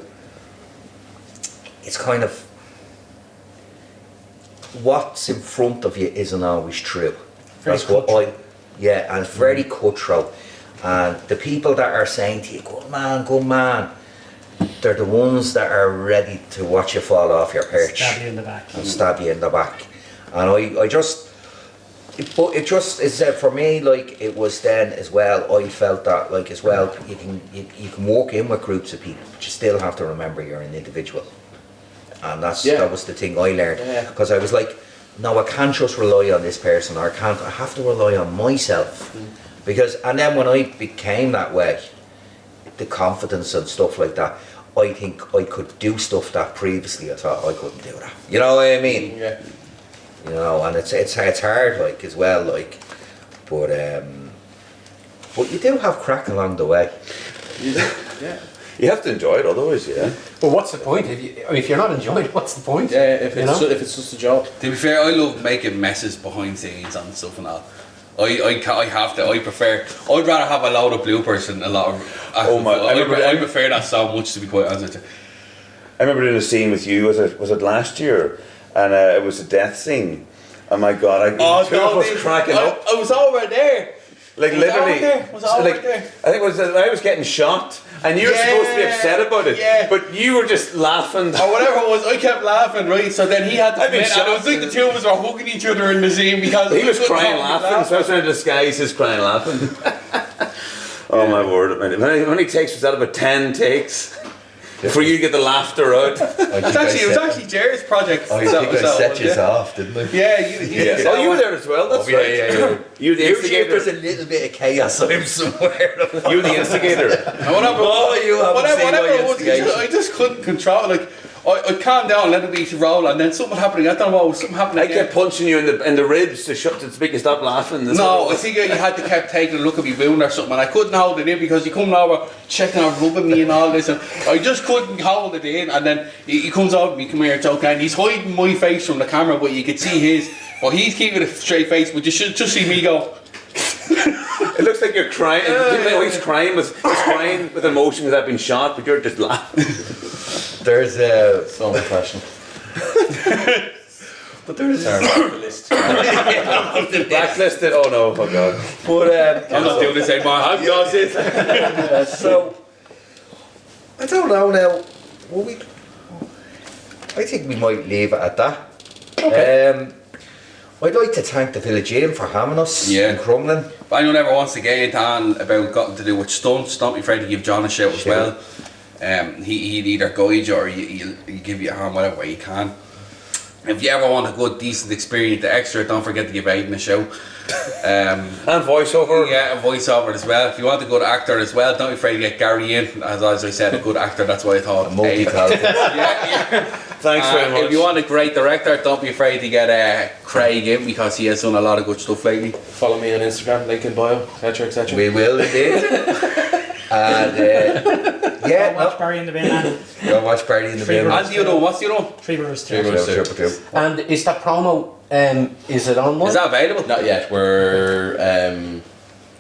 It's kind of, what's in front of you isn't always true. That's what and it's very cutthroat. And the people that are saying to you, good man, they're the ones that are ready to watch you fall off your perch. Stab you in the back. And stab you in the back. And it just is for me, like, it was then as well, I felt that, like, as well, you can walk in with groups of people, but you still have to remember you're an individual. And that was the thing I learned. Because I was like, no, I can't just rely on this person, or I have to rely on myself. And then when I became that way, the confidence and stuff like that, I think I could do stuff that previously I thought I couldn't do that. You know what I mean? Yeah. And it's hard, like, as well, like, but you do have crack along the way. Yeah. You have to enjoy it, otherwise, But what's the point? If you're not enjoying it, what's the point? Yeah, if it's just a job. To be fair, I love making messes behind scenes and stuff and all. I have to. I'd rather have a load of bloopers than a lot of. I prefer that so much, to be quite honest with you. I remember doing a scene with you. Was it last year? And it was a death scene. Oh my God! Two of us cracking up. I was over there. Like, literally, I think I was getting shot, and you were supposed to be upset about it, but you were just laughing. Or whatever it was, I kept laughing, right? So then he had to come in, and it was like the two of us were hugging each other in the scene because he was crying laughing, so I was trying to disguise his crying laughing. Oh my word! How many takes was that? About 10 takes for you to get the laughter out. It was actually Gérard's project. I think I set you off, didn't I? Yeah, you Oh, you were there as well. That's right. Yeah. You the instigator. There's a little bit of chaos. I'm somewhere. You the instigator. Whatever it was, I just couldn't control. Like, I calmed down, let it roll, and then something happening. I don't know what was something happening. I kept punching you in the ribs to make you stop laughing. No, I think you had to keep taking a look at me wound or something, and I couldn't hold it in because he coming over, checking out, rubbing me and all this, and I just couldn't hold it in. And then he comes over to me, come here, it's okay, and he's hiding my face from the camera, but you could see his. But he's keeping a straight face, but you should just see me go. It looks like you're crying. He's crying with emotion because I've been shot, but you're just laughing. There's So much passion. but there's Blacklisted. Oh no! Oh God! But I'm not doing this anymore. I've got it. so I don't know now. I think we might leave it at that. Okay. I'd like to thank the Village Inn for having us in Crumlin. If anyone ever wants to get on about got to do with stunts, don't be afraid to give John a shout as well. He'd either guide you or he'll give you a hand whatever way he can. If you ever want a good, decent experience, the extra, don't forget to give Aidan a shout. And voiceover. Yeah, and voiceover as well. If you want a good actor as well, don't be afraid to get Gary in. As I said, a good actor, that's what I thought. Multi-talented. Thanks very much. If you want a great director, don't be afraid to get Craig in because he has done a lot of good stuff lately. Follow me on Instagram, link in bio, etc. We will indeed. And Watch Barry in the Bin, man. go watch Barry in the Bin. What's the other one? Three Rivers Three Rivers 2. And is that promo? Is it online? Is that available? Not yet. We're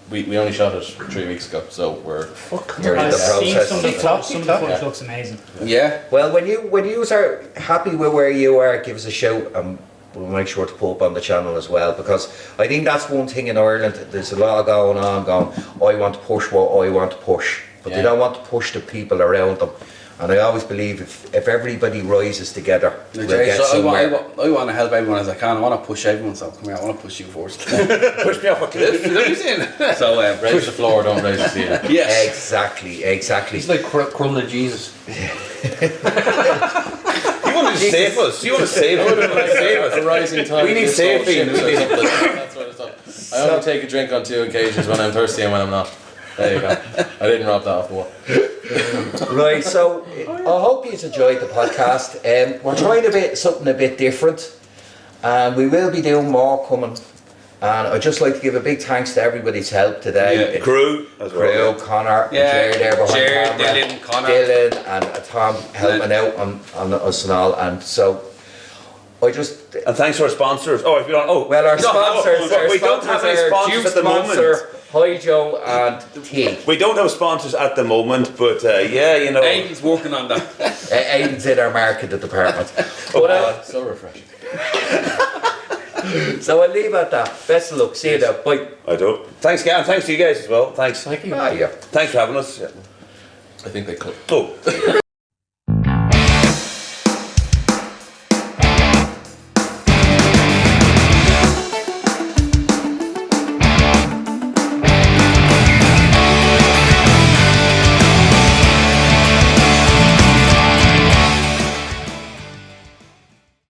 we only shot it 3 weeks ago, so we're You're in the I've seen process. some of the footage looks amazing. Yeah. Well, when you are happy with where you are, give us a shout, and we'll make sure to pull up on the channel as well. Because I think that's one thing in Ireland. There's a lot going on. I want to push what I want to push, but they don't want to push the people around them. And I always believe if everybody rises together, we'll get somewhere. I want to help everyone as I can. I want to push everyone. So come here. I want to push you first. Push me off a cliff. Is that what you're saying? So raise the floor, don't raise the ceiling. yes. Exactly. He's like crumbling Jesus. You want to save us? You want to save us? A rising tide. We need this whole saving. ship, so that sort of stuff. I only take a drink on 2 occasions, when I'm thirsty and when I'm not. There you go. I didn't rob that off the wall. Right, so I hope you enjoyed the podcast. We're trying something a bit different, and we will be doing more coming. And I'd just like to give a big thanks to everybody's help today. Yeah, crew as well. Crew, Connor, Yeah, and Gérard there behind Gérard, camera. Dylan, Connor. Dylan and Tom helping out on us and all. And so I just... And thanks to our sponsors. Oh, if you don't, oh, Well, our no, sponsors, oh, we don't have any sponsors at the moment. Hi Joe and T. We don't have sponsors at the moment, but yeah, you know. Aiden's working on that. Aiden's in our marketing department. But, So refreshing. so I'll leave it at that. Best of luck. See you there. Bye. I don't. Thanks, Gavin. Thanks to you guys as well. Thanks. Thank you. Ah, yeah. Thanks for having us. Yeah. I think they could. Oh.